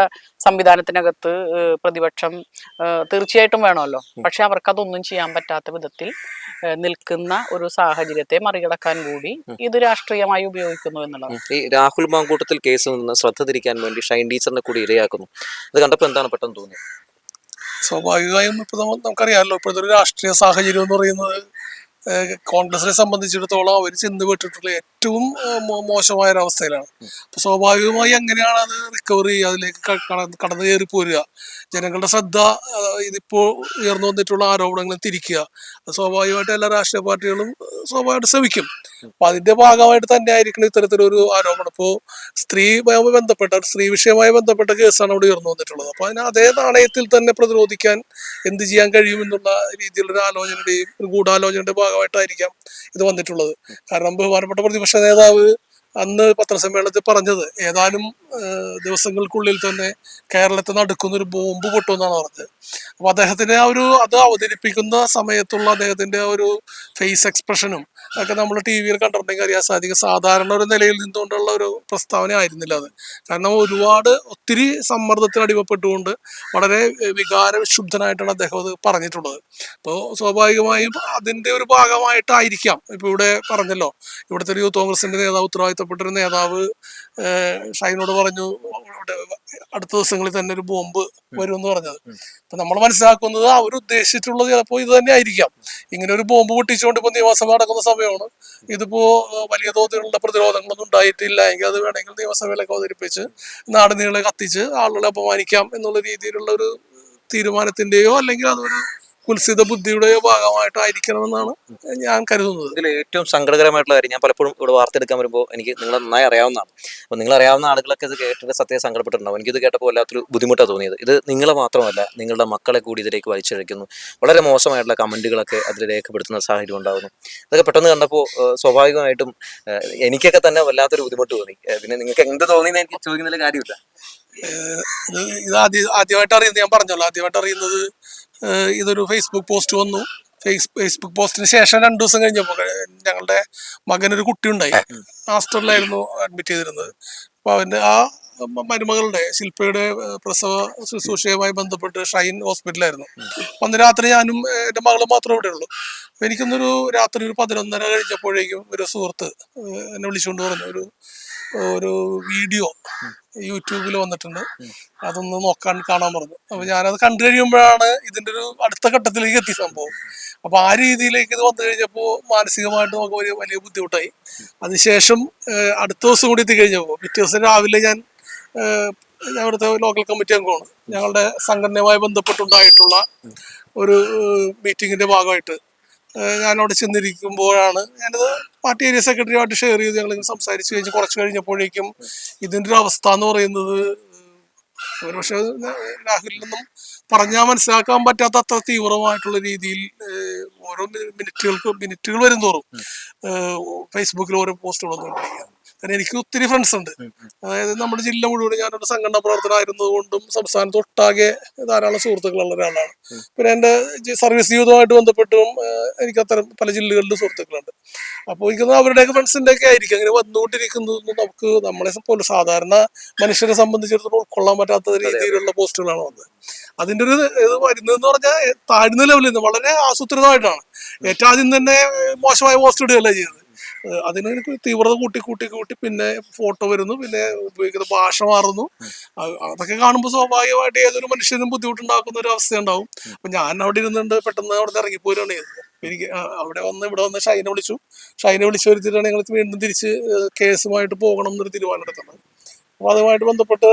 സംവിധാനത്തിനകത്ത് പ്രതിപക്ഷം തീർച്ചയായിട്ടും വേണമല്ലോ. പക്ഷെ അവർക്ക് അതൊന്നും ചെയ്യാൻ പറ്റാത്ത വിധത്തിൽ നിൽക്കുന്ന ഒരു സാഹചര്യത്തെ മറികടക്കാൻ കൂടി ഇത് രാഷ്ട്രീയമായി ഉപയോഗിക്കുന്നു എന്നുള്ളത്. ഈ രാഹുൽ മാങ്കൂട്ടത്തിൽ കേസിൽ നിന്ന് ശ്രദ്ധ തിരിക്കാൻ വേണ്ടി ഷൈൻ ടീച്ചറിനെ കൂടി ഇരയാക്കുന്നു. അത് കണ്ടപ്പോൾ എന്താണ് പെട്ടെന്ന് തോന്നിയത്? സ്വാഭാവികമായും ഇപ്പൊ നമുക്കറിയാമല്ലോ, ഇപ്പോഴത്തെ ഒരു രാഷ്ട്രീയ സാഹചര്യം എന്ന് പറയുന്നത് കോൺഗ്രസിനെ സംബന്ധിച്ചിടത്തോളം അവർ ചെന്നുപെട്ടിട്ടുള്ള ഏറ്റവും മോശമായ ഒരവസ്ഥയിലാണ്. അപ്പൊ സ്വാഭാവികമായി എങ്ങനെയാണ് അത് റിക്കവർ ചെയ്യുക, അതിലേക്ക് കടന്നു കയറി പോരുക, ജനങ്ങളുടെ ശ്രദ്ധ ഇതിപ്പോ ഉയർന്നു വന്നിട്ടുള്ള ആരോപണങ്ങൾ തിരിക്കുക, അത് സ്വാഭാവികമായിട്ട് എല്ലാ രാഷ്ട്രീയ പാർട്ടികളും സ്വാഭാവികമായിട്ട് ശ്രമിക്കും. അപ്പൊ അതിന്റെ ഭാഗമായിട്ട് തന്നെ ആയിരിക്കണം ഇത്തരത്തിലൊരു ആരോപണം. ഇപ്പോ സ്ത്രീ വിഷയവുമായി ബന്ധപ്പെട്ട കേസാണ് അവിടെ ഉയർന്നു വന്നിട്ടുള്ളത്. അപ്പൊ അതിന് അതേ നാണയത്തിൽ തന്നെ പ്രതിരോധിക്കാൻ എന്ത് ചെയ്യാൻ കഴിയുമെന്നുള്ള രീതിയിലുള്ള ഒരു ആലോചനയുടെയും ഒരു ഗൂഢാലോചനയുടെ ഭാഗമായിട്ടായിരിക്കാം ഇത് വന്നിട്ടുള്ളത്. കാരണം ബഹുമാനപ്പെട്ട പ്രതിപക്ഷ നേതാവ് അന്ന് പത്രസമ്മേളനത്തിൽ പറഞ്ഞത് ഏതാനും ദിവസങ്ങൾക്കുള്ളിൽ തന്നെ കേരളത്തിൽ നടക്കുന്ന ഒരു ബോംബ് പൊട്ടുമെന്നാണ് പറഞ്ഞത്. അപ്പൊ അദ്ദേഹത്തിന്റെ അത് അവതരിപ്പിക്കുന്ന സമയത്തുള്ള അദ്ദേഹത്തിന്റെ ഒരു ഫേസ് എക്സ്പ്രഷനും ഒക്കെ നമ്മൾ TV-യിൽ കണ്ടിട്ടുണ്ടെങ്കിൽ അറിയാൻ സാധിക്കും. സാധാരണ ഒരു നിലയിൽ നിന്നുകൊണ്ടുള്ള ഒരു പ്രസ്താവന ആയിരുന്നില്ല അത്. കാരണം ഒത്തിരി സമ്മർദ്ദത്തിന് അടിമപ്പെട്ടുകൊണ്ട് വളരെ വികാരവിക്ഷുബ്ധനായിട്ടാണ് അദ്ദേഹം അത് പറഞ്ഞിട്ടുള്ളത്. അപ്പോൾ സ്വാഭാവികമായും അതിന്റെ ഒരു ഭാഗമായിട്ടായിരിക്കാം ഇപ്പൊ ഇവിടെ പറഞ്ഞല്ലോ, ഇവിടുത്തെ ഒരു യൂത്ത് കോൺഗ്രസിന്റെ നേതാവ്, ഉത്തരവാദിത്തപ്പെട്ടൊരു നേതാവ് ഷൈനോട് പറഞ്ഞു അടുത്ത ദിവസങ്ങളിൽ തന്നെ ഒരു ബോംബ് വരുമെന്ന് പറഞ്ഞത്. അപ്പൊ നമ്മൾ മനസ്സിലാക്കുന്നത് അവരുദ്ദേശിച്ചിട്ടുള്ളത് ചിലപ്പോൾ ഇത് തന്നെ ആയിരിക്കാം. ഇങ്ങനെ ഒരു ബോംബ് പൊട്ടിച്ചുകൊണ്ട് ഇപ്പൊ നിയമസഭ നടക്കുന്ന സമയമാണ്. ഇതിപ്പോ വലിയ തോതിലുള്ള പ്രതിരോധങ്ങളൊന്നും ഉണ്ടായിട്ടില്ല എങ്കിൽ അത് വേണമെങ്കിൽ നിയമസഭയിലൊക്കെ അവതരിപ്പിച്ച് നാട് നീളെ കത്തിച്ച് ആളുകളെ അപമാനിക്കാം എന്നുള്ള രീതിയിലുള്ള ഒരു തീരുമാനത്തിന്റെയോ അല്ലെങ്കിൽ അതൊരു കുൽസിത ബുദ്ധിയുടെയോ ഭാഗമായിട്ടായിരിക്കണമെന്നാണ് ഞാൻ കരുതുന്നത്. ഇതിൽ ഏറ്റവും സങ്കടകരമായിട്ടുള്ള കാര്യം, ഞാൻ പലപ്പോഴും ഇവിടെ വാർത്തെടുക്കാൻ വരുമ്പോൾ എനിക്ക് നിങ്ങളെ നന്നായി അറിയാവുന്നതാണ്. അപ്പോൾ നിങ്ങൾ അറിയാവുന്ന ആളുകളൊക്കെ ഇത് കേട്ടിട്ട് സത്യം സങ്കടപ്പെട്ടിട്ടുണ്ടാവും. എനിക്കിത് കേട്ടപ്പോൾ വല്ലാത്തൊരു ബുദ്ധിമുട്ടാണ് തോന്നിയത്. ഇത് നിങ്ങളെ മാത്രമല്ല നിങ്ങളുടെ മക്കളെ കൂടി ഇതിലേക്ക് വലിച്ചിഴക്കുന്നു. വളരെ മോശമായിട്ടുള്ള കമന്റുകളൊക്കെ അതിൽ രേഖപ്പെടുത്തുന്ന സാഹചര്യം ഉണ്ടാകുന്നു. ഇതൊക്കെ പെട്ടെന്ന് കണ്ടപ്പോൾ സ്വാഭാവികമായിട്ടും എനിക്കൊക്കെ തന്നെ വല്ലാത്തൊരു ബുദ്ധിമുട്ട് തോന്നി. പിന്നെ നിങ്ങൾക്ക് എന്ത് തോന്നിയെന്ന് എനിക്ക് ചോദിക്കുന്നതിൽ കാര്യമില്ല. ഇത് ആദ്യമായിട്ട് അറിയുന്നത്, ഞാൻ പറഞ്ഞല്ലോ, ആദ്യമായിട്ട് അറിയുന്നത് ഇതൊരു ഫേസ്ബുക്ക് പോസ്റ്റ് വന്നു. ഫേസ്ബുക്ക് പോസ്റ്റിന് ശേഷം 2 ദിവസം കഴിഞ്ഞപ്പോൾ ഞങ്ങളുടെ മകനൊരു കുട്ടി ഉണ്ടായി. ഹോസ്പിറ്റലിലായിരുന്നു അഡ്മിറ്റ് ചെയ്തിരുന്നത്. അപ്പൊ അവന്റെ മരുമകളുടെ ശില്പയുടെ പ്രസവ ശുശ്രൂഷയുമായി ബന്ധപ്പെട്ട് ഷൈൻ ഹോസ്പിറ്റലായിരുന്നു. അന്ന് രാത്രി ഞാനും എൻ്റെ മകളും മാത്രമേ ഇവിടെ ഉള്ളൂ. അപ്പൊ എനിക്കൊന്നൊരു രാത്രി ഒരു 11:30 കഴിഞ്ഞപ്പോഴേക്കും ഒരു സുഹൃത്ത് എന്നെ വിളിച്ചുകൊണ്ട് പറഞ്ഞു, ഒരു വീഡിയോ യൂട്യൂബിൽ വന്നിട്ടുണ്ട്, അതൊന്ന് കാണാൻ പറഞ്ഞു. അപ്പൊ ഞാനത് കണ്ടു കഴിയുമ്പോഴാണ് ഇതിന്റെ ഒരു അടുത്ത ഘട്ടത്തിലേക്ക് എത്തിയ സംഭവം. അപ്പൊ ആ രീതിയിലേക്ക് ഇത് വന്നു കഴിഞ്ഞപ്പോൾ മാനസികമായിട്ട് നമുക്ക് വലിയ വലിയ ബുദ്ധിമുട്ടായി. അതിനുശേഷം അടുത്ത ദിവസം കൂടി എത്തിക്കഴിഞ്ഞപ്പോൾ പിറ്റേ ദിവസം രാവിലെ ഞാൻ അവിടുത്തെ ലോക്കൽ കമ്മിറ്റി അംഗമാണ്, ഞങ്ങളുടെ സംഘടനയുമായി ബന്ധപ്പെട്ടുണ്ടായിട്ടുള്ള ഒരു മീറ്റിങ്ങിന്റെ ഭാഗമായിട്ട് ഞാൻ അവിടെ ചെന്നിരിക്കുമ്പോഴാണ് ഞാനത് പാർട്ടി ഏരിയ സെക്രട്ടറിയുമായിട്ട് ഷെയർ ചെയ്ത് ഞങ്ങൾ സംസാരിച്ച് കഴിഞ്ഞ് കുറച്ച് കഴിഞ്ഞപ്പോഴേക്കും ഇതിൻ്റെ ഒരു അവസ്ഥ എന്ന് പറയുന്നത് ഒരുപക്ഷെ രാഹുലിൽ നിന്നും പറഞ്ഞാൽ മനസ്സിലാക്കാൻ പറ്റാത്ത അത്ര തീവ്രമായിട്ടുള്ള രീതിയിൽ ഓരോ മിനിറ്റുകൾ വരും തോറും ഫേസ്ബുക്കിൽ ഓരോ പോസ്റ്റുകൾ വന്നുകൊണ്ടിരിക്കുകയാണ്. കാരണം എനിക്ക് ഒത്തിരി ഫ്രണ്ട്സ് ഉണ്ട്, അതായത് നമ്മുടെ ജില്ല മുഴുവൻ ഞാനൊരു സംഘടനാ പ്രവർത്തനമായിരുന്നത് കൊണ്ടും സംസ്ഥാനത്ത് ഒട്ടാകെ ധാരാളം സുഹൃത്തുക്കളുള്ള ഒരാളാണ്. പിന്നെ എൻ്റെ സർവീസ് ജീവിതവുമായിട്ട് ബന്ധപ്പെട്ടും എനിക്ക് അത്തരം പല ജില്ലകളിലും സുഹൃത്തുക്കളുണ്ട്. അപ്പോൾ എനിക്ക് അവരുടെയൊക്കെ ഫ്രണ്ട്സിൻ്റെ ഒക്കെ ആയിരിക്കും അങ്ങനെ വന്നുകൊണ്ടിരിക്കുന്നതൊന്നും നമുക്ക് നമ്മളെ പോലെ സാധാരണ മനുഷ്യരെ സംബന്ധിച്ചിടത്തോളം ഉൾക്കൊള്ളാൻ പറ്റാത്ത രീതിയിലുള്ള പോസ്റ്റുകളാണ് വന്നത്. അതിൻ്റെ ഒരു ഇത് വരുന്നതെന്ന് പറഞ്ഞാൽ താഴ്ന്ന ലെവലിൽ നിന്ന് വളരെ ആസൂത്രിതമായിട്ടാണ്. ഏറ്റവും ആദ്യം തന്നെ മോശമായ പോസ്റ്റ് ഇടുകയല്ല ചെയ്തത്, അതിന് തീവ്രത കൂട്ടി കൂട്ടി കൂട്ടി പിന്നെ ഫോട്ടോ വരുന്നു, പിന്നെ ഉപയോഗിക്കുന്ന ഭാഷ മാറുന്നു. അതൊക്കെ കാണുമ്പോൾ സ്വാഭാവികമായിട്ട് ഏതൊരു മനുഷ്യനും ബുദ്ധിമുട്ടുണ്ടാക്കുന്ന ഒരു അവസ്ഥ ഉണ്ടാവും. അപ്പൊ ഞാൻ അവിടെ ഇരുന്നുണ്ട് പെട്ടെന്ന് അവിടെ നിന്ന് ഇറങ്ങിപ്പോരാണ് ചെയ്തത്. എനിക്ക് ഇവിടെ വന്ന് ഷൈനെ വിളിച്ചു വരുത്തിയിട്ടാണ് ഞങ്ങൾ വീണ്ടും തിരിച്ച് കേസുമായിട്ട് പോകണം എന്നൊരു തീരുമാനം എടുക്കുന്നത്. അപ്പൊ അതുമായിട്ട് ബന്ധപ്പെട്ട്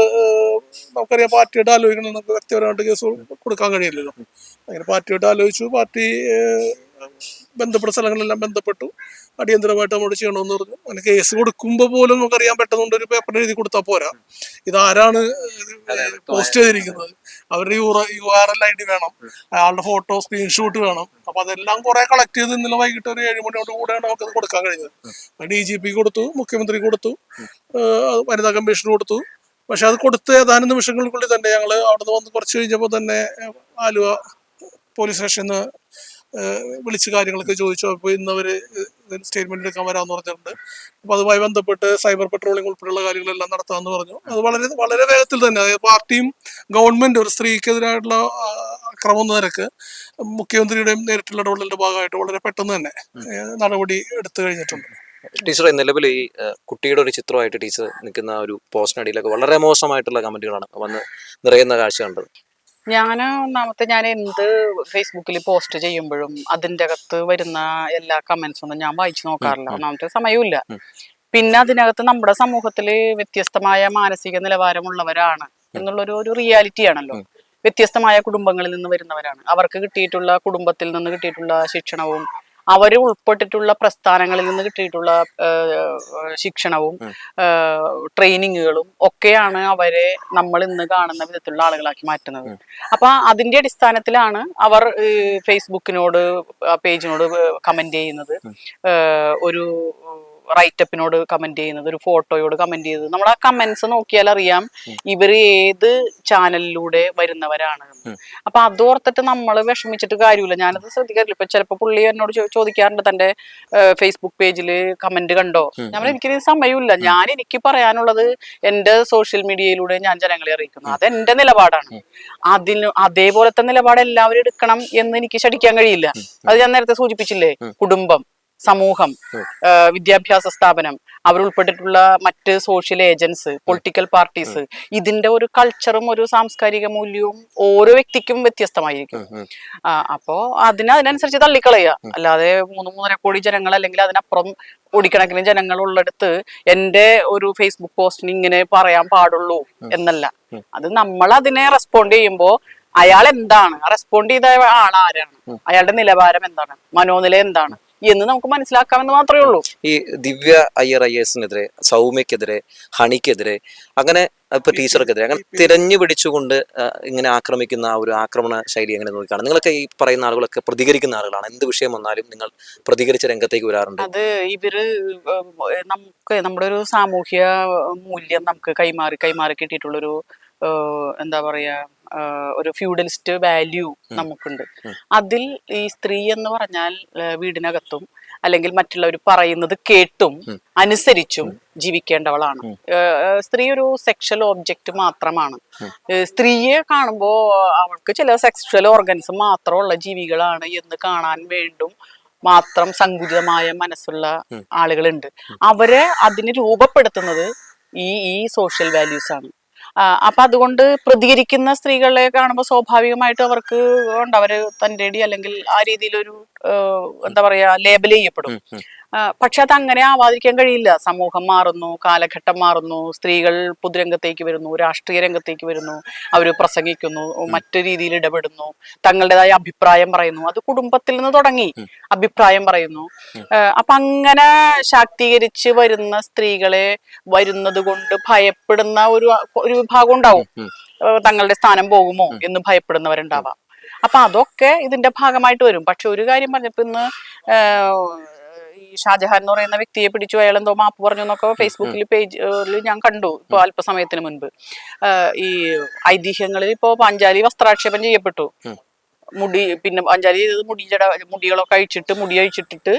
നമുക്കറിയാം പാർട്ടിയായിട്ട് ആലോചിക്കണം, നമുക്ക് വ്യക്തിപരമായിട്ട് കേസ് കൊടുക്കാൻ കഴിയില്ലല്ലോ. അങ്ങനെ പാർട്ടിയായിട്ട് ആലോചിച്ചു, പാർട്ടി ബന്ധപ്പെട്ട സ്ഥലങ്ങളിലെല്ലാം ബന്ധപ്പെട്ടു, അടിയന്തരമായിട്ട് നമ്മോട് ചെയ്യണമെന്ന് പറഞ്ഞു. അങ്ങനെ കേസ് കൊടുക്കുമ്പോൾ പോലും നമുക്കറിയാൻ പെട്ടെന്നുണ്ട് ഒരു പേപ്പർ എഴുതി കൊടുത്താൽ പോരാ, ഇതാരാണ് പോസ്റ്റ് ചെയ്തിരിക്കുന്നത്, അവരുടെ URL ID വേണം, അയാളുടെ ഫോട്ടോ സ്ക്രീൻഷോട്ട് വേണം. അപ്പൊ അതെല്ലാം കുറെ കളക്ട് ചെയ്ത് ഇന്നലെ വൈകിട്ട് ഒരു 7 മണിയോട് കൂടെയാണ് നമുക്കത് കൊടുക്കാൻ കഴിഞ്ഞത്. DGP കൊടുത്തു, മുഖ്യമന്ത്രി കൊടുത്തു, വനിതാ കമ്മീഷന് കൊടുത്തു. പക്ഷെ അത് കൊടുത്ത് ഏതാനും നിമിഷങ്ങൾക്കുള്ളിൽ തന്നെ ഞങ്ങൾ അവിടെ നിന്ന് വന്ന് കുറച്ച് കഴിഞ്ഞപ്പോൾ തന്നെ ആലുവ പോലീസ് സ്റ്റേഷനിൽ നിന്ന് വിളിച്ച് കാര്യങ്ങളൊക്കെ ചോദിച്ചു. അപ്പോൾ ഇന്നവര് സ്റ്റേറ്റ്മെന്റ് എടുക്കാൻ വരാമെന്ന് പറഞ്ഞിട്ടുണ്ട്. അപ്പൊ അതുമായി ബന്ധപ്പെട്ട് സൈബർ പെട്രോളിംഗ് ഉൾപ്പെടെയുള്ള കാര്യങ്ങളെല്ലാം നടത്താമെന്ന് പറഞ്ഞു. അത് വളരെ വളരെ വേഗത്തിൽ തന്നെ, അതായത് പാർട്ടിയും ഗവൺമെന്റ് ഒരു സ്ത്രീക്കെതിരായിട്ടുള്ള അക്രമം എന്ന നിരക്ക് മുഖ്യമന്ത്രിയുടെയും നേരിട്ടുള്ള ഇടപെടലിന്റെ ഭാഗമായിട്ട് വളരെ പെട്ടെന്ന് തന്നെ നടപടി എടുത്തു കഴിഞ്ഞിട്ടുണ്ട്. ടീച്ചറെ, നിലവിൽ ഈ കുട്ടിയുടെ ഒരു ചിത്രമായിട്ട് ടീച്ചർ നിൽക്കുന്ന ഒരു പോസ്റ്റിനടിയിലൊക്കെ വളരെ മോശമായിട്ടുള്ള കമന്റുകളാണ് വന്ന് നിറയുന്ന കാഴ്ച കണ്ടത്. ഞാൻ എന്ത് ഫേസ്ബുക്കിൽ പോസ്റ്റ് ചെയ്യുമ്പോഴും അതിൻ്റെ അകത്ത് വരുന്ന എല്ലാ കമന്റ്സ് ഒന്നും ഞാൻ വായിച്ചു നോക്കാറില്ല. ഒന്നാമത്തെ സമയമില്ല. പിന്നെ അതിനകത്ത് നമ്മുടെ സമൂഹത്തില് വ്യത്യസ്തമായ മാനസിക നിലവാരമുള്ളവരാണ് എന്നുള്ളൊരു റിയാലിറ്റി ആണല്ലോ. വ്യത്യസ്തമായ കുടുംബങ്ങളിൽ നിന്ന് വരുന്നവരാണ്. അവർക്ക് കിട്ടിയിട്ടുള്ള കുടുംബത്തിൽ നിന്ന് കിട്ടിയിട്ടുള്ള ശിക്ഷണവും അവർ ഉൾപ്പെട്ടിട്ടുള്ള പ്രസ്ഥാനങ്ങളിൽ നിന്ന് കിട്ടിയിട്ടുള്ള ശിക്ഷണവും ട്രെയിനിങ്ങുകളും ഒക്കെയാണ് അവരെ നമ്മൾ ഇന്ന് കാണുന്ന വിധത്തിലുള്ള ആളുകളാക്കി മാറ്റുന്നത്. അപ്പൊ അതിന്റെ അടിസ്ഥാനത്തിലാണ് അവർ ഫേസ്ബുക്കിനോട് പേജിനോട് കമന്റ് ചെയ്യുന്നത്, ഒരു റൈറ്റപ്പിനോട് കമന്റ് ചെയ്യുന്നത്, ഒരു ഫോട്ടോയോട് കമന്റ് ചെയ്തത്. നമ്മൾ ആ കമന്റ്സ് നോക്കിയാൽ അറിയാം ഇവർ ഏത് ചാനലിലൂടെ വരുന്നവരാണ്. അപ്പൊ അതോർത്തിട്ട് നമ്മൾ വിഷമിച്ചിട്ട് കാര്യമില്ല. ഞാനത് ശ്രദ്ധിക്കാറില്ല. ഇപ്പൊ ചിലപ്പോ പുള്ളി എന്നോട് ചോദിക്കാറുണ്ട് തന്റെ ഫേസ്ബുക്ക് പേജിൽ കമന്റ് കണ്ടോ. ഞാൻ എനിക്കിത് സമയമില്ല. എനിക്ക് പറയാനുള്ളത് എന്റെ സോഷ്യൽ മീഡിയയിലൂടെ ഞാൻ ജനങ്ങളെ അറിയിക്കുന്നു. അതെന്റെ നിലപാടാണ്. അതേപോലത്തെ നിലപാട് എല്ലാവരും എടുക്കണം എന്ന് എനിക്ക് ശഠിക്കാൻ കഴിയില്ല. അത് ഞാൻ നേരത്തെ സൂചിപ്പിച്ചില്ലേ. കുടുംബം, സമൂഹം, വിദ്യാഭ്യാസ സ്ഥാപനം, അവരുൾപ്പെട്ടിട്ടുള്ള മറ്റ് സോഷ്യൽ ഏജൻസ്, പൊളിറ്റിക്കൽ പാർട്ടീസ്, ഇതിന്റെ ഒരു കൾച്ചറും ഒരു സാംസ്കാരിക മൂല്യവും ഓരോ വ്യക്തിക്കും വ്യത്യസ്തമായിരിക്കും. അപ്പോ അതിനനുസരിച്ച് തള്ളിക്കളയുക. അല്ലാതെ 3-3.5 കോടി ജനങ്ങൾ അല്ലെങ്കിൽ അതിനപ്പുറം കോടിക്കണക്കിന് ജനങ്ങൾ ഉള്ളിടത്ത് എന്റെ ഒരു ഫേസ്ബുക്ക് പോസ്റ്റിന് ഇങ്ങനെ പറയാൻ പാടുള്ളൂ എന്നല്ല. അത് നമ്മൾ അതിനെ റെസ്പോണ്ട് ചെയ്യുമ്പോൾ അയാൾ എന്താണ്, റെസ്പോണ്ട് ചെയ്ത ആൾ ആരാണ്, അയാളുടെ നിലവാരം എന്താണ്, മനോനില എന്താണ് എന്ന് നമുക്ക് മനസ്സിലാക്കാമെന്ന് മാത്രമേ ഉള്ളൂ. ഈ ദിവ്യ അയ്യർ IASനെതിരെ, സൗമ്യക്കെതിരെ, ഹണിക്കെതിരെ, അങ്ങനെ ഇപ്പൊ ടീച്ചർക്കെതിരെ അങ്ങനെ തിരഞ്ഞു പിടിച്ചുകൊണ്ട് ഇങ്ങനെ ആക്രമിക്കുന്ന ആ ഒരു ആക്രമണ ശൈലി എങ്ങനെ നോക്കിക്കാണ്? നിങ്ങളൊക്കെ ഈ പറയുന്ന ആളുകളൊക്കെ പ്രതികരിക്കുന്ന ആളുകളാണ്. എന്ത് വിഷയം വന്നാലും നിങ്ങൾ പ്രതികരിച്ച രംഗത്തേക്ക് വരാറുണ്ട്. അത് ഇവര് നമ്മുടെ ഒരു സാമൂഹ്യ മൂല്യം നമുക്ക് കൈമാറി കിട്ടിയിട്ടുള്ളൊരു എന്താ പറയാ, ഒരു ഫ്യൂഡലിസ്റ്റ് വാല്യൂ നമുക്കുണ്ട്. അതിൽ ഈ സ്ത്രീ എന്ന് പറഞ്ഞാൽ വീടിനകത്തും അല്ലെങ്കിൽ മറ്റുള്ളവർ പറയുന്നത് കേട്ടും അനുസരിച്ചും ജീവിക്കേണ്ടവളാണ്. സ്ത്രീ ഒരു സെക്ഷൽ ഒബ്ജക്റ്റ് മാത്രമാണ്. സ്ത്രീയെ കാണുമ്പോൾ അവൾക്ക് ചില സെക്ഷൽ ഓർഗൻസ് മാത്രമുള്ള ജീവികളാണ് എന്ന് കാണാൻ വേണ്ടും മാത്രം സങ്കുചിതമായ മനസ്സുള്ള ആളുകളുണ്ട്. അവരെ അതിന് രൂപപ്പെടുത്തുന്നത് ഈ സോഷ്യൽ വാല്യൂസ് ആണ്. അപ്പൊ അതുകൊണ്ട് പ്രതികരിക്കുന്ന സ്ത്രീകളെ കാണുമ്പോൾ സ്വാഭാവികമായിട്ടും അവർക്ക് ഉണ്ട്, അവര് തൻ്റെ അല്ലെങ്കിൽ ആ രീതിയിലൊരു എന്താ പറയാ ലേബൽ ചെയ്യപ്പെടും. പക്ഷെ അത് അങ്ങനെ ആവാതിരിക്കാൻ കഴിയില്ല. സമൂഹം മാറുന്നു, കാലഘട്ടം മാറുന്നു, സ്ത്രീകൾ പൊതുരംഗത്തേക്ക് വരുന്നു, രാഷ്ട്രീയ രംഗത്തേക്ക് വരുന്നു, അവർ പ്രസംഗിക്കുന്നു, മറ്റു രീതിയിൽ ഇടപെടുന്നു, തങ്ങളുടേതായ അഭിപ്രായം പറയുന്നു. അത് കുടുംബത്തിൽ നിന്ന് തുടങ്ങി അഭിപ്രായം പറയുന്നു. അപ്പൊ അങ്ങനെ ശാക്തീകരിച്ച് വരുന്ന സ്ത്രീകളെ വരുന്നത് കൊണ്ട് ഭയപ്പെടുന്ന ഒരു വിഭാഗം ഉണ്ടാവും. തങ്ങളുടെ സ്ഥാനം പോകുമോ എന്ന് ഭയപ്പെടുന്നവരുണ്ടാവാം. അപ്പൊ അതൊക്കെ ഇതിന്റെ ഭാഗമായിട്ട് വരും. പക്ഷെ ഒരു കാര്യം പറഞ്ഞപ്പോ ഇന്ന് ഈ ഷാജഹാൻ എന്ന് പറയുന്ന വ്യക്തിയെ പിടിച്ചു, അയാൾ എന്തോ മാപ്പ് പറഞ്ഞു എന്നൊക്കെ ഫേസ്ബുക്കിൽ പേജിൽ ഞാൻ കണ്ടു ഇപ്പൊ അല്പസമയത്തിന് മുൻപ്. ഈ ഐതിഹ്യങ്ങളിൽ ഇപ്പോ പാഞ്ചാലി വസ്ത്രാക്ഷേപം ചെയ്യപ്പെട്ടു. പിന്നെ പാഞ്ചാലി മുടികളൊക്കെ മുടി അഴിച്ചിട്ടിട്ട്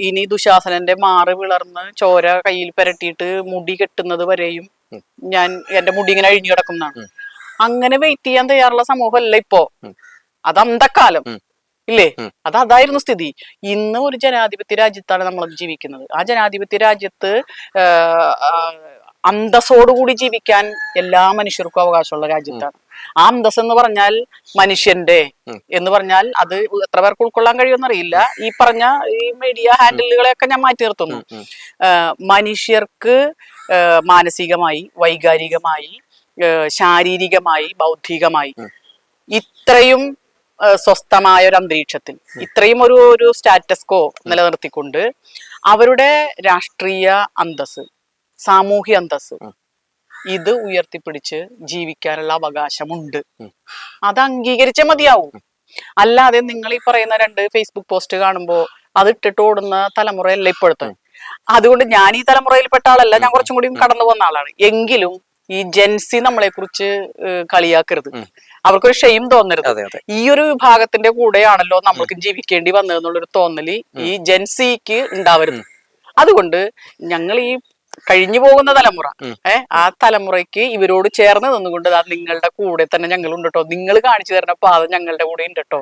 ഇനി ദുശാസനന്റെ മാറ് വിളർന്ന് ചോര കയ്യിൽ പുരട്ടിയിട്ട് മുടി കെട്ടുന്നത് വരെയും ഞാൻ എന്റെ മുടി ഇങ്ങനെ അഴിഞ്ഞു കിടക്കുന്നതാണ്. അങ്ങനെ വെയിറ്റ് ചെയ്യാൻ തയ്യാറുള്ള സമൂഹമല്ല ഇപ്പോ. അത് അന്തക്കാലം ഇല്ലേ? അതായിരുന്നു സ്ഥിതി. ഇന്ന് ഒരു ജനാധിപത്യ രാജ്യത്താണ് നമ്മൾ ജീവിക്കുന്നത്. ആ ജനാധിപത്യ രാജ്യത്ത് അന്തസ്സോടുകൂടി ജീവിക്കാൻ എല്ലാ മനുഷ്യർക്കും അവകാശമുള്ള രാജ്യത്താണ്. ആ അന്തസ് എന്ന് പറഞ്ഞാൽ മനുഷ്യന്റെ എന്ന് പറഞ്ഞാൽ അത് എത്ര പേർക്ക് ഉൾക്കൊള്ളാൻ കഴിയുമെന്നറിയില്ല. ഈ പറഞ്ഞ ഈ മീഡിയ ഹാൻഡിലുകളെയൊക്കെ ഞാൻ മാറ്റി നിർത്തുന്നു. മനുഷ്യർക്ക് മാനസികമായി, വൈകാരികമായി, ശാരീരികമായി, ബൗദ്ധികമായി ഇത്രയും സ്വസ്ഥമായ ഒരു അന്തരീക്ഷത്തിൽ ഇത്രയും ഒരു സ്റ്റാറ്റസ് കോ നിലനിർത്തിക്കൊണ്ട് അവരുടെ രാഷ്ട്രീയ അന്തസ്, സാമൂഹ്യ അന്തസ് ഇത് ഉയർത്തിപ്പിടിച്ച് ജീവിക്കാനുള്ള അവകാശമുണ്ട്. അത് അംഗീകരിച്ചേ മതിയാവും. അല്ലാതെ നിങ്ങൾ ഈ പറയുന്ന 2 ഫേസ്ബുക്ക് പോസ്റ്റ് കാണുമ്പോൾ അത് ഇട്ടിട്ട് ഓടുന്ന തലമുറയല്ല ഇപ്പോഴത്തെ. അതുകൊണ്ട് ഞാൻ ഈ തലമുറയിൽപ്പെട്ട ആളല്ല, ഞാൻ കുറച്ചും കൂടി കടന്നു വന്ന ആളാണ്. എങ്കിലും ഈ ജെൻസി നമ്മളെ കുറിച്ച് കളിയാക്കരുത്, അവർക്കൊരു ഷെയിം തോന്നരുത്. ഈ ഒരു വിഭാഗത്തിന്റെ കൂടെയാണല്ലോ നമ്മൾക്ക് ജീവിക്കേണ്ടി വന്നതെന്നുള്ളൊരു തോന്നല് ഈ ജെൻസിക്ക് ഉണ്ടാവരുത്. അതുകൊണ്ട് ഞങ്ങൾ ഈ കഴിഞ്ഞു പോകുന്ന തലമുറ ആ തലമുറയ്ക്ക് ഇവരോട് ചേർന്ന് നിന്നുകൊണ്ട് നിങ്ങളുടെ കൂടെ തന്നെ ഞങ്ങളുണ്ട് കേട്ടോ, നിങ്ങൾ കാണിച്ചു തരുന്ന പാത ഞങ്ങളുടെ കൂടെ ഉണ്ട് കേട്ടോ.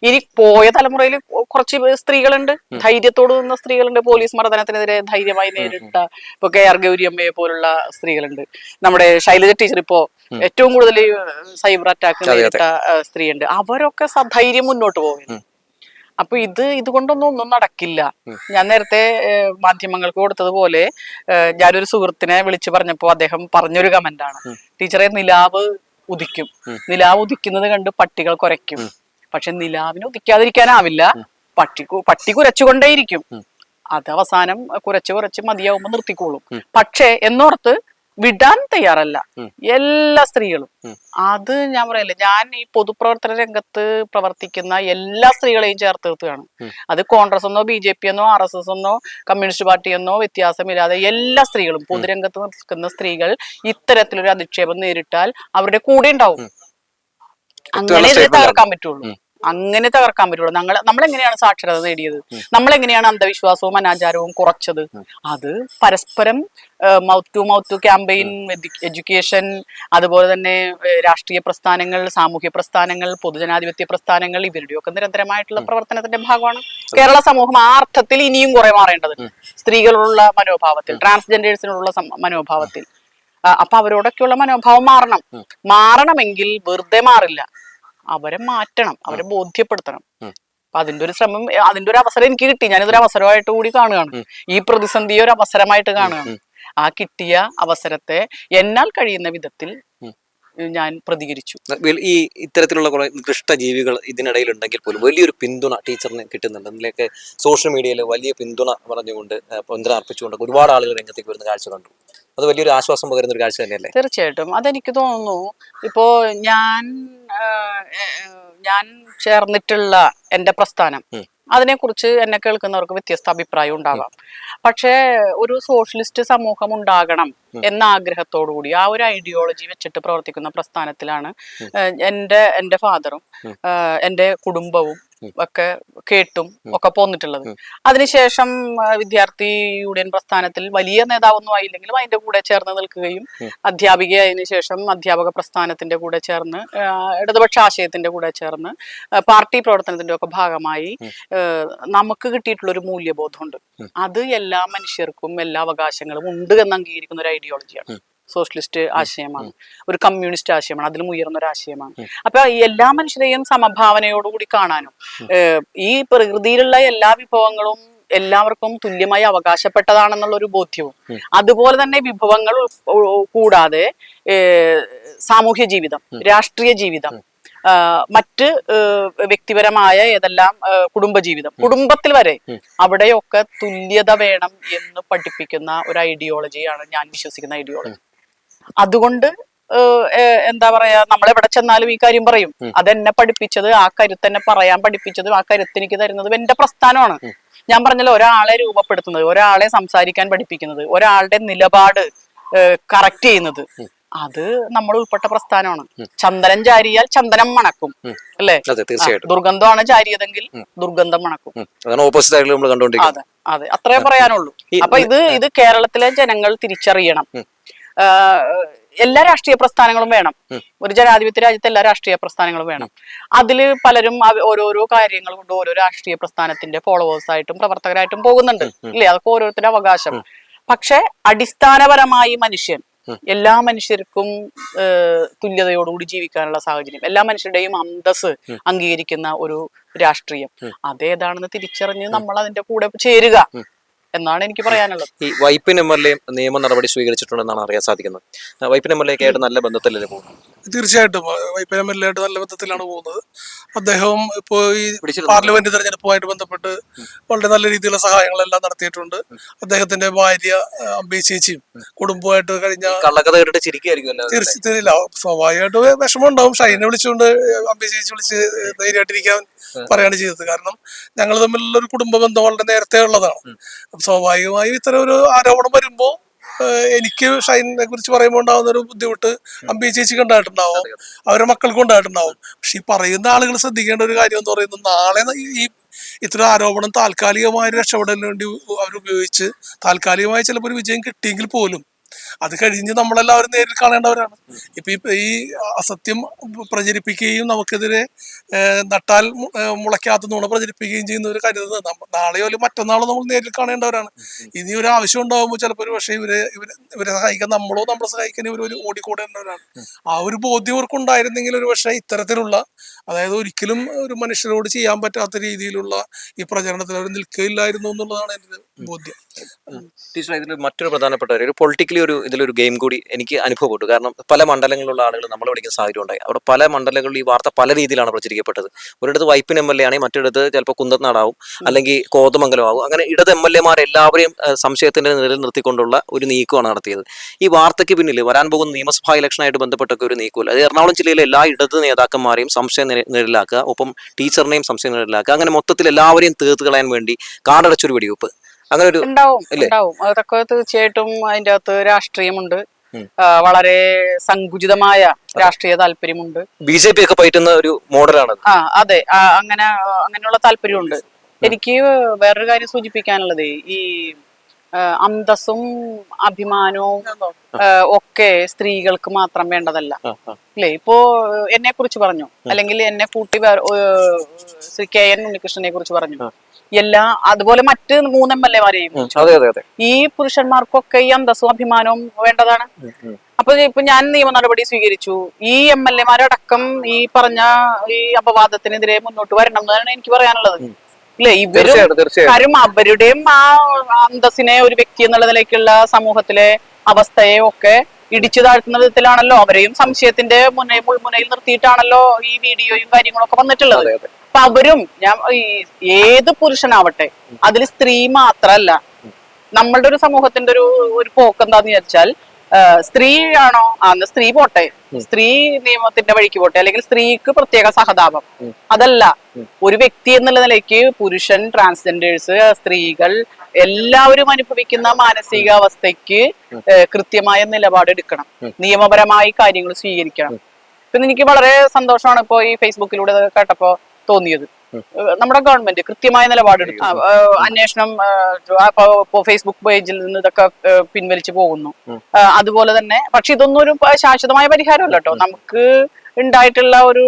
ഇനി പോയ തലമുറയിൽ കുറച്ച് സ്ത്രീകളുണ്ട്, ധൈര്യത്തോട് നിന്ന സ്ത്രീകളുണ്ട്, പോലീസ് മർദ്ദനത്തിനെതിരെ ധൈര്യമായി നേരിട്ട ഇപ്പൊ KR ഗൗരിയമ്മയെ പോലുള്ള സ്ത്രീകളുണ്ട്. നമ്മുടെ ശൈലജ ടീച്ചർ ഇപ്പോ ഏറ്റവും കൂടുതൽ സൈബർ അറ്റാക്ക് നേരിട്ട സ്ത്രീയുണ്ട്. അവരൊക്കെ സധൈര്യം മുന്നോട്ട് പോകുന്നു. അപ്പൊ ഇതുകൊണ്ടൊന്നും നടക്കില്ല. ഞാൻ നേരത്തെ മാധ്യമങ്ങൾക്ക് കൊടുത്തതുപോലെ ഞാനൊരു സുഹൃത്തിനെ വിളിച്ചു പറഞ്ഞപ്പോ അദ്ദേഹം പറഞ്ഞൊരു കമന്റാണ്, ടീച്ചറെ നിലാവ് ഉദിക്കും, നിലാവ് ഉദിക്കുന്നത് കണ്ട് പട്ടികൾ കുരയ്ക്കും, പക്ഷെ നിലാവിനെ ഉദിക്കാതിരിക്കാനാവില്ല, പട്ടി കുരച്ചുകൊണ്ടേയിരിക്കും, അത് അവസാനം കുറച്ച് മതിയാവുമ്പോ നിർത്തിക്കോളും. പക്ഷെ എന്നോർത്ത് വിടാൻ തയ്യാറല്ല എല്ലാ സ്ത്രീകളും. അത് ഞാൻ പറയല്ലേ, ഞാൻ ഈ പൊതുപ്രവർത്തന രംഗത്ത് പ്രവർത്തിക്കുന്ന എല്ലാ സ്ത്രീകളെയും ചേർത്ത് നിർത്തുകയാണ്. അത് കോൺഗ്രസ് എന്നോ BJP എന്നോ RSS എന്നോ കമ്മ്യൂണിസ്റ്റ് പാർട്ടി എന്നോ വ്യത്യാസമില്ലാതെ എല്ലാ സ്ത്രീകളും, പൊതുരംഗത്ത് നിൽക്കുന്ന സ്ത്രീകൾ ഇത്തരത്തിലൊരു അധിക്ഷേപം നേരിട്ടാൽ അവരുടെ കൂടെ ഉണ്ടാവും. അങ്ങനെ തകർക്കാൻ പറ്റുള്ളൂ. നമ്മളെങ്ങനെയാണ് സാക്ഷരത നേടിയത്? നമ്മളെങ്ങനെയാണ് അന്ധവിശ്വാസവും അനാചാരവും കുറച്ചത്? അത് പരസ്പരം mouth to mouth campaign, education, അതുപോലെ തന്നെ രാഷ്ട്രീയ പ്രസ്ഥാനങ്ങൾ, സാമൂഹ്യ പ്രസ്ഥാനങ്ങൾ, പൊതുജനാധിപത്യ പ്രസ്ഥാനങ്ങൾ, ഇവരുടെയൊക്കെ നിരന്തരമായിട്ടുള്ള പ്രവർത്തനത്തിന്റെ ഭാഗമാണ് കേരള സമൂഹം. ആ അർത്ഥത്തിൽ ഇനിയും കുറെ മാറേണ്ടതുണ്ട്. സ്ത്രീകളുള്ള മനോഭാവത്തിൽ, ട്രാൻസ്ജെൻഡേഴ്സിനുള്ള മനോഭാവത്തിൽ. അപ്പൊ അവരോടൊക്കെയുള്ള മനോഭാവം മാറണമെങ്കിൽ വെറുതെ മാറില്ല, അവരെ മാറ്റണം, അവരെ ബോധ്യപ്പെടുത്തണം. അപ്പൊ അതിന്റെ ഒരു ശ്രമം, അതിന്റെ ഒരു അവസരം എനിക്ക് കിട്ടി. ഞാനിതൊരു അവസരമായിട്ട് കൂടി കാണുകയാണ്, ഈ പ്രതിസന്ധിയെ ഒരു അവസരമായിട്ട് കാണുകയാണ്. ആ കിട്ടിയ അവസരത്തെ എന്നാൽ കഴിയുന്ന വിധത്തിൽ ഞാൻ പ്രതികരിച്ചു. ഈ ഇത്തരത്തിലുള്ള കുറെ നികൃഷ്ട ജീവികൾ ഇതിനിടയിൽ ഉണ്ടെങ്കിൽ പോലും വലിയൊരു പിന്തുണ ടീച്ചറിന് കിട്ടുന്നുണ്ട്. അതിലേക്ക് സോഷ്യൽ മീഡിയയിൽ വലിയ പിന്തുണ പറഞ്ഞുകൊണ്ട്, പിന്തുണ അർപ്പിച്ചുകൊണ്ട് ഒരുപാട് ആളുകൾ രംഗത്തേക്ക് വരുന്ന കാഴ്ച കണ്ടു. അത് വലിയൊരു ആശ്വാസം പകരുന്ന ഒരു കാഴ്ച തന്നെയല്ലേ? തീർച്ചയായിട്ടും. അതെനിക്ക് തോന്നുന്നു, ഇപ്പോ ഞാൻ ചേർന്നിട്ടുള്ള എന്റെ പ്രസ്ഥാനം, അതിനെക്കുറിച്ച് എന്നെ കേൾക്കുന്നവർക്ക് വ്യത്യസ്ത അഭിപ്രായം ഉണ്ടാകാം. പക്ഷേ ഒരു സോഷ്യലിസ്റ്റ് സമൂഹം ഉണ്ടാകണം എന്ന ആഗ്രഹത്തോടുകൂടി ആ ഒരു ഐഡിയോളജി വെച്ചിട്ട് പ്രവർത്തിക്കുന്ന പ്രസ്ഥാനത്തിലാണ് എന്റെ ഫാദറും എന്റെ കുടുംബവും ഒക്കെ കേട്ടും ഒക്കെ പോന്നിട്ടുള്ളത്. അതിനുശേഷം വിദ്യാർത്ഥി യൂണിയൻ പ്രസ്ഥാനത്തിൽ വലിയ നേതാവൊന്നും ആയില്ലെങ്കിലും അതിന്റെ കൂടെ ചേർന്ന് നിൽക്കുകയും അധ്യാപികയായതിനു ശേഷം അധ്യാപക പ്രസ്ഥാനത്തിന്റെ കൂടെ ചേർന്ന് ഇടതുപക്ഷ ആശയത്തിന്റെ കൂടെ ചേർന്ന് പാർട്ടി പ്രവർത്തനത്തിന്റെ ഒക്കെ ഭാഗമായി നമുക്ക് കിട്ടിയിട്ടുള്ള ഒരു മൂല്യബോധമുണ്ട്. അത് എല്ലാ മനുഷ്യർക്കും എല്ലാ അവകാശങ്ങളും ഉണ്ട് എന്ന് അംഗീകരിക്കുന്ന ഒരു ഐഡിയോളജിയാണ്. സോഷ്യലിസ്റ്റ് ആശയമാണ്, ഒരു കമ്മ്യൂണിസ്റ്റ് ആശയമാണ്, അതിലും ഉയർന്ന ഒരു ആശയമാണ്. അപ്പൊ എല്ലാ മനുഷ്യരെയും സമഭാവനയോടുകൂടി കാണാനും ഈ പ്രകൃതിയിലുള്ള എല്ലാ വിഭവങ്ങളും എല്ലാവർക്കും തുല്യമായി അവകാശപ്പെട്ടതാണെന്നുള്ള ഒരു ബോധ്യവും, അതുപോലെ തന്നെ വിഭവങ്ങൾ കൂടാതെ സാമൂഹ്യ ജീവിതം, രാഷ്ട്രീയ ജീവിതം, മറ്റ് വ്യക്തിപരമായ ഏതെല്ലാം കുടുംബജീവിതം, കുടുംബത്തിൽ വരെ അവിടെയൊക്കെ തുല്യത വേണം എന്ന് പഠിപ്പിക്കുന്ന ഒരു ഐഡിയോളജിയാണ് ഞാൻ വിശ്വസിക്കുന്ന ഐഡിയോളജി. അതുകൊണ്ട് എന്താ പറയാ, നമ്മളെവിടെ ചെന്നാലും ഈ കാര്യം പറയും. അതെന്നെ പഠിപ്പിച്ചത്, ആ കരുത്തെന്നെ പറയാൻ പഠിപ്പിച്ചതും ആ കരുത്ത് എനിക്ക് തരുന്നതും എന്റെ പ്രസ്ഥാനമാണ്. ഞാൻ പറഞ്ഞല്ലോ, ഒരാളെ രൂപപ്പെടുത്തുന്നത്, ഒരാളെ സംസാരിക്കാൻ പഠിപ്പിക്കുന്നത്, ഒരാളുടെ നിലപാട് കറക്റ്റ് ചെയ്യുന്നത്, അത് നമ്മൾ ഉൾപ്പെട്ട പ്രസ്ഥാനമാണ്. ചന്ദനം ചാരിയാൽ ചന്ദനം മണക്കും, അല്ലേ? ദുർഗന്ധമാണ് ചാരിയതെങ്കിൽ ദുർഗന്ധം മണക്കും. അതെ അതെ, അത്രേ പറയാനുള്ളൂ. അപ്പൊ ഇത് കേരളത്തിലെ ജനങ്ങൾ തിരിച്ചറിയണം. എല്ലാ രാഷ്ട്രീയ പ്രസ്ഥാനങ്ങളും വേണം. ഒരു ജനാധിപത്യ രാജ്യത്ത് എല്ലാ രാഷ്ട്രീയ പ്രസ്ഥാനങ്ങളും വേണം. അതില് പലരും ഓരോരോ കാര്യങ്ങൾ കൊണ്ട് ഓരോ രാഷ്ട്രീയ പ്രസ്ഥാനത്തിന്റെ ഫോളോവേഴ്സ് ആയിട്ടും പ്രവർത്തകരായിട്ടും പോകുന്നുണ്ട്, ഇല്ലേ? അതൊക്കെ ഓരോരുത്തരുടെ അവകാശം. പക്ഷെ അടിസ്ഥാനപരമായി മനുഷ്യൻ, എല്ലാ മനുഷ്യർക്കും തുല്യതയോടുകൂടി ജീവിക്കാനുള്ള സാഹചര്യം, എല്ലാ മനുഷ്യരുടെയും അന്തസ് അംഗീകരിക്കുന്ന ഒരു രാഷ്ട്രീയം, അതേതാണെന്ന് തിരിച്ചറിഞ്ഞ് നമ്മൾ അതിന്റെ കൂടെ ചേരുക എന്നാണ് എനിക്ക് പറയാനുള്ളത്. ഈ വൈപ്പിൻ MLA നിയമ നടപടി സ്വീകരിച്ചിട്ടുണ്ടെന്നാണ് അറിയാൻ സാധിക്കുന്നത്. വൈപ്പിൻ MLA ആയിട്ട് നല്ല ബന്ധത്തിലല്ലേ പോകുന്നത്? തീർച്ചയായിട്ടും വൈപ്പിൻ MLA ആയിട്ട് നല്ല ബന്ധത്തിലാണ് പോകുന്നത്. അദ്ദേഹം ഇപ്പോൾ ഈ പാർലമെന്റ് തെരഞ്ഞെടുപ്പുമായിട്ട് ബന്ധപ്പെട്ട് വളരെ നല്ല രീതിയിലുള്ള സഹായങ്ങളെല്ലാം നടത്തിയിട്ടുണ്ട്. അദ്ദേഹത്തിന്റെ ഭാര്യ അമ്പി ചേച്ചിയും കുടുംബമായിട്ട് കഴിഞ്ഞ കള്ളക്കഥ കേട്ടിട്ട് ചിരിക്കുകയായിരിക്കും. തീർച്ചയായില്ല, സ്വാഭാവികമായിട്ട് വിഷമം ഉണ്ടാവും. ഷൈനെ വിളിച്ചുകൊണ്ട് അമ്പി ചേച്ചി വിളിച്ച് ധൈര്യമായിട്ടിരിക്കാൻ പറയാണ് ചെയ്തത്. കാരണം ഞങ്ങൾ തമ്മിലുള്ള ഒരു കുടുംബ ബന്ധം വളരെ നേരത്തെ ഉള്ളതാണ്. സ്വാഭാവികമായും ഇത്തരം ഒരു ആരോപണം വരുമ്പോ എനിക്ക് ഷൈനെ കുറിച്ച് പറയുമ്പോൾ ഉണ്ടാകുന്ന ഒരു ബുദ്ധിമുട്ട് അമ്പി ചേച്ചിക്ക് ഉണ്ടായിട്ടുണ്ടാവും, അവരുടെ മക്കൾക്കും ഉണ്ടായിട്ടുണ്ടാവും. പക്ഷെ ഈ പറയുന്ന ആളുകൾ ശ്രദ്ധിക്കേണ്ട ഒരു കാര്യം എന്ന് പറയുന്നത്, നാളെ ഈ ഇത്തരം ആരോപണം താൽക്കാലികമായ രക്ഷപ്പെടലിന് വേണ്ടി അവരുപയോഗിച്ച് താൽക്കാലികമായി ചിലപ്പോൾ ഒരു വിജയം കിട്ടിയെങ്കിൽ പോലും അത് കഴിഞ്ഞ് നമ്മളെല്ലാവരും നേരിൽ കാണേണ്ടവരാണ്. ഇപ്പൊ ഈ അസത്യം പ്രചരിപ്പിക്കുകയും നമുക്കെതിരെ നട്ടാൽ മുളയ്ക്കാത്ത നുണ പ്രചരിപ്പിക്കുകയും ചെയ്യുന്നവർ കരുതുന്നത് നാളെയോ അല്ലെങ്കിൽ മറ്റന്നാളോ നമ്മൾ നേരിൽ കാണേണ്ടവരാണ്. ഇനി ഒരു ആവശ്യം ഉണ്ടാകുമ്പോൾ ചിലപ്പോൾ ഒരു പക്ഷേ ഇവരെ സഹായിക്കാൻ നമ്മളോ നമ്മളെ സഹായിക്കാൻ ഇവർ ഓടിക്കൂടേണ്ടവരാണ്. ആ ഒരു ബോധ്യം അവർക്ക് ഉണ്ടായിരുന്നെങ്കിൽ ഒരു പക്ഷേ ഇത്തരത്തിലുള്ള, അതായത് ഒരിക്കലും ഒരു മനുഷ്യരോട് ചെയ്യാൻ പറ്റാത്ത രീതിയിലുള്ള ഈ പ്രചരണത്തിൽ അവർ നിൽക്കുകയില്ലായിരുന്നു എന്നുള്ളതാണ് എൻ്റെ ബോധ്യം. ടീച്ചർ, ഇതിൽ മറ്റൊരു പ്രധാനപ്പെട്ട ഒരു പൊളിറ്റിക്കലി ഇതിലൊരു ഗെയിം കൂടി എനിക്ക് അനുഭവപ്പെട്ടു. കാരണം പല മണ്ഡലങ്ങളിലുള്ള ആളുകൾ നമ്മൾ വിളിക്കുന്ന സാഹചര്യം ഉണ്ടായി. അവിടെ പല മണ്ഡലങ്ങളിൽ ഈ വാർത്ത പല രീതിയിലാണ് പ്രചരിക്കപ്പെട്ടത്. ഒരിടത്ത് വൈപ്പിൻ MLA ആണെങ്കിൽ മറ്റൊരിടത്ത് ചിലപ്പോൾ കുന്നത്തനാടാവും, അല്ലെങ്കിൽ കോതമംഗലം ആവും. അങ്ങനെ ഇടത് MLA എല്ലാവരെയും സംശയത്തിന്റെ നിലയിൽ നിർത്തിക്കൊണ്ടുള്ള ഒരു നീക്കമാണ് നടത്തിയത്. ഈ വാർത്തയ്ക്ക് പിന്നിൽ വരാൻ പോകുന്ന നിയമസഭാ ഇലക്ഷനായിട്ട് ബന്ധപ്പെട്ടൊക്കെ ഒരു നീക്കമില്ല. അത് എറണാകുളം ജില്ലയിലെ എല്ലാ ഇടത് നേതാക്കന്മാരെയും സംശയം നിഴലാക്കുക, ഒപ്പം ടീച്ചറിനെയും സംശയം നിഴലാക്കുക, അങ്ങനെ മൊത്തത്തിൽ എല്ലാവരെയും തീർത്ത് കളയാൻ വേണ്ടി കാടടച്ചൊരു വെടിവെപ്പ് അങ്ങനെ ഒരു ഉണ്ടാവും. അതൊക്കെ തീർച്ചയായിട്ടും അതിന്റെ അകത്ത് രാഷ്ട്രീയമുണ്ട്, വളരെ സങ്കുചിതമായ രാഷ്ട്രീയ താല്പര്യമുണ്ട്. BJP ഒക്കെ പറ്റുന്ന ഒരു മോഡലാണ്. അതെ, അങ്ങനെയുള്ള താല്പര്യമുണ്ട്. എനിക്ക് വേറൊരു കാര്യം സൂചിപ്പിക്കാനുള്ളത്, ഈ അന്തസ്സും അഭിമാനവും ഒക്കെ സ്ത്രീകൾക്ക് മാത്രം വേണ്ടതല്ല, അല്ലേ? ഇപ്പോ എന്നെ കുറിച്ച് പറഞ്ഞു, അല്ലെങ്കിൽ എന്നെ കൂട്ടി ശ്രീ KN ഉണ്ണികൃഷ്ണനെ കുറിച്ച് പറഞ്ഞു, അതുപോലെ മറ്റ് 3 MLA-മാരെയും ഈ പുരുഷന്മാർക്കൊക്കെ ഈ അന്തസ്സും അഭിമാനവും വേണ്ടതാണ്. ഇപ്പൊ ഞാൻ നിയമ നടപടി സ്വീകരിച്ചു, ഈ MLA-മാരടക്കം ഈ പറഞ്ഞ ഈ അപവാദത്തിനെതിരെ മുന്നോട്ട് വരണം എന്നാണ് എനിക്ക് പറയാനുള്ളത്, അല്ലെ? ഇവരും കാര്യം അവരുടെയും ആ അന്തസ്സിനെ, ഒരു വ്യക്തി എന്നുള്ള നിലയ്ക്കുള്ള സമൂഹത്തിലെ അവസ്ഥയെ ഒക്കെ ഇടിച്ചു താഴ്ത്തുന്ന വിധത്തിലാണല്ലോ, അവരെയും സംശയത്തിന്റെ മുൾമുനയിൽ നിർത്തിയിട്ടാണല്ലോ ഈ വീഡിയോയും കാര്യങ്ങളൊക്കെ വന്നിട്ടുള്ളത്. അപ്പൊ അവരും, ഞാൻ ഏത് പുരുഷനാവട്ടെ, അതിൽ സ്ത്രീ മാത്രല്ല, നമ്മളുടെ ഒരു സമൂഹത്തിന്റെ ഒരു പോക്ക് എന്താന്ന് വിചാരിച്ചാൽ, സ്ത്രീ ആണോ, സ്ത്രീ പോട്ടെ, സ്ത്രീ നിയമത്തിന്റെ വഴിക്ക് പോട്ടെ, അല്ലെങ്കിൽ സ്ത്രീക്ക് പ്രത്യേക സഹതാപം, അതല്ല. ഒരു വ്യക്തി എന്നുള്ള നിലയ്ക്ക് പുരുഷൻ, ട്രാൻസ്ജെൻഡേഴ്സ്, സ്ത്രീകൾ എല്ലാവരും അനുഭവിക്കുന്ന മാനസികാവസ്ഥയ്ക്ക് കൃത്യമായ നിലപാടെടുക്കണം, നിയമപരമായി കാര്യങ്ങൾ സ്വീകരിക്കണം. പിന്നെ എനിക്ക് വളരെ സന്തോഷമാണ് ഇപ്പോ ഈ ഫേസ്ബുക്കിലൂടെ കേട്ടപ്പോ തോന്നിയത്. നമ്മുടെ ഗവൺമെന്റ് കൃത്യമായ നിലപാടെടുത്തു. അന്വേഷണം ഫേസ്ബുക്ക് പേജിൽ നിന്ന് ഇതൊക്കെ പിൻവലിച്ചു പോകുന്നു. അതുപോലെ തന്നെ പക്ഷെ ഇതൊന്നും ഒരു ശാശ്വതമായ പരിഹാരമല്ല കേട്ടോ. നമുക്ക് ഉണ്ടായിട്ടുള്ള ഒരു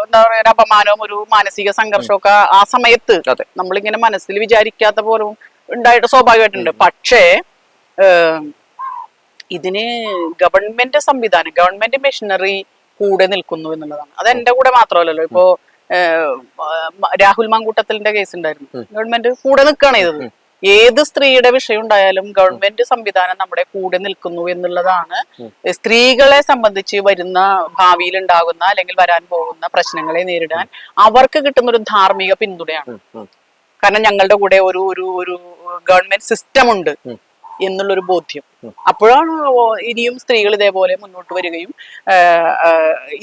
എന്താ പറയാ ഒരു അപമാനവും ഒരു മാനസിക സംഘർഷവും ഒക്കെ ആ സമയത്ത് നമ്മളിങ്ങനെ മനസ്സിൽ വിചാരിക്കാത്ത പോലും ഉണ്ടായിട്ട് സ്വാഭാവികമായിട്ടുണ്ട്. പക്ഷേ ഇതിന് ഗവൺമെന്റ് സംവിധാനം, ഗവൺമെന്റ് മെഷീനറി കൂടെ നിൽക്കുന്നു എന്നുള്ളതാണ്. അത് എന്റെ കൂടെ മാത്രമല്ലല്ലോ. ഇപ്പോ രാഹുൽ മാങ്കൂട്ടത്തിന്റെ കേസ് ഉണ്ടായിരുന്നു, ഗവൺമെന്റ് കൂടെ നിൽക്കുകയാണ് ചെയ്തത്. ഏത് സ്ത്രീയുടെ വിഷയം ഉണ്ടായാലും ഗവൺമെന്റ് സംവിധാനം നമ്മുടെ കൂടെ നിൽക്കുന്നു എന്നുള്ളതാണ് സ്ത്രീകളെ സംബന്ധിച്ച് വരുന്ന ഭാവിയിൽ ഉണ്ടാകുന്ന അല്ലെങ്കിൽ വരാൻ പോകുന്ന പ്രശ്നങ്ങളെ നേരിടാൻ അവർക്ക് കിട്ടുന്ന ഒരു ധാർമ്മിക പിന്തുണയാണ്. കാരണം ഞങ്ങളുടെ കൂടെ ഒരു ഒരു ഒരു ഗവൺമെന്റ് സിസ്റ്റം ഉണ്ട് എന്നുള്ളൊരു ബോധ്യം. അപ്പോഴാണ് ഇനിയും സ്ത്രീകൾ ഇതേപോലെ മുന്നോട്ട് വരികയും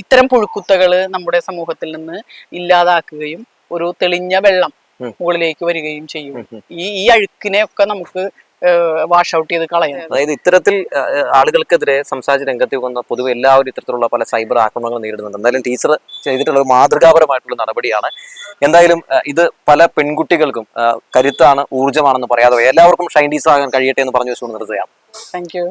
ഇത്തരം പുഴുക്കുത്തകള് നമ്മുടെ സമൂഹത്തിൽ നിന്ന് ഇല്ലാതാക്കുകയും ഒരു തെളിഞ്ഞ വെള്ളം മുകളിലേക്ക് വരികയും ചെയ്യും. ഈ അഴുക്കിനെ ഒക്കെ നമുക്ക് വാഷ് ഔട്ട് ചെയ്ത് കളയാം. അതായത് ഇത്തരത്തിൽ ആളുകൾക്കെതിരെ സംസാരിച്ച രംഗത്തേക്ക് വന്ന പൊതുവെ എല്ലാവരും ഇത്തരത്തിലുള്ള പല സൈബർ ആക്രമണങ്ങൾ നേരിടുന്നുണ്ട്. എന്തായാലും ടീച്ചർ ചെയ്തിട്ടുള്ള മാതൃകാപരമായിട്ടുള്ള നടപടിയാണ്. എന്തായാലും ഇത് പല പെൺകുട്ടികൾക്കും കരുത്താണ്, ഊർജ്ജമാണെന്ന് പറയാതെ എല്ലാവർക്കും ഷൈൻ ടീച്ചർ ആകാൻ കഴിയട്ടെ എന്ന് പറഞ്ഞു വെച്ചുകൊണ്ട് നിർത്തുകയാണ്. Thank you.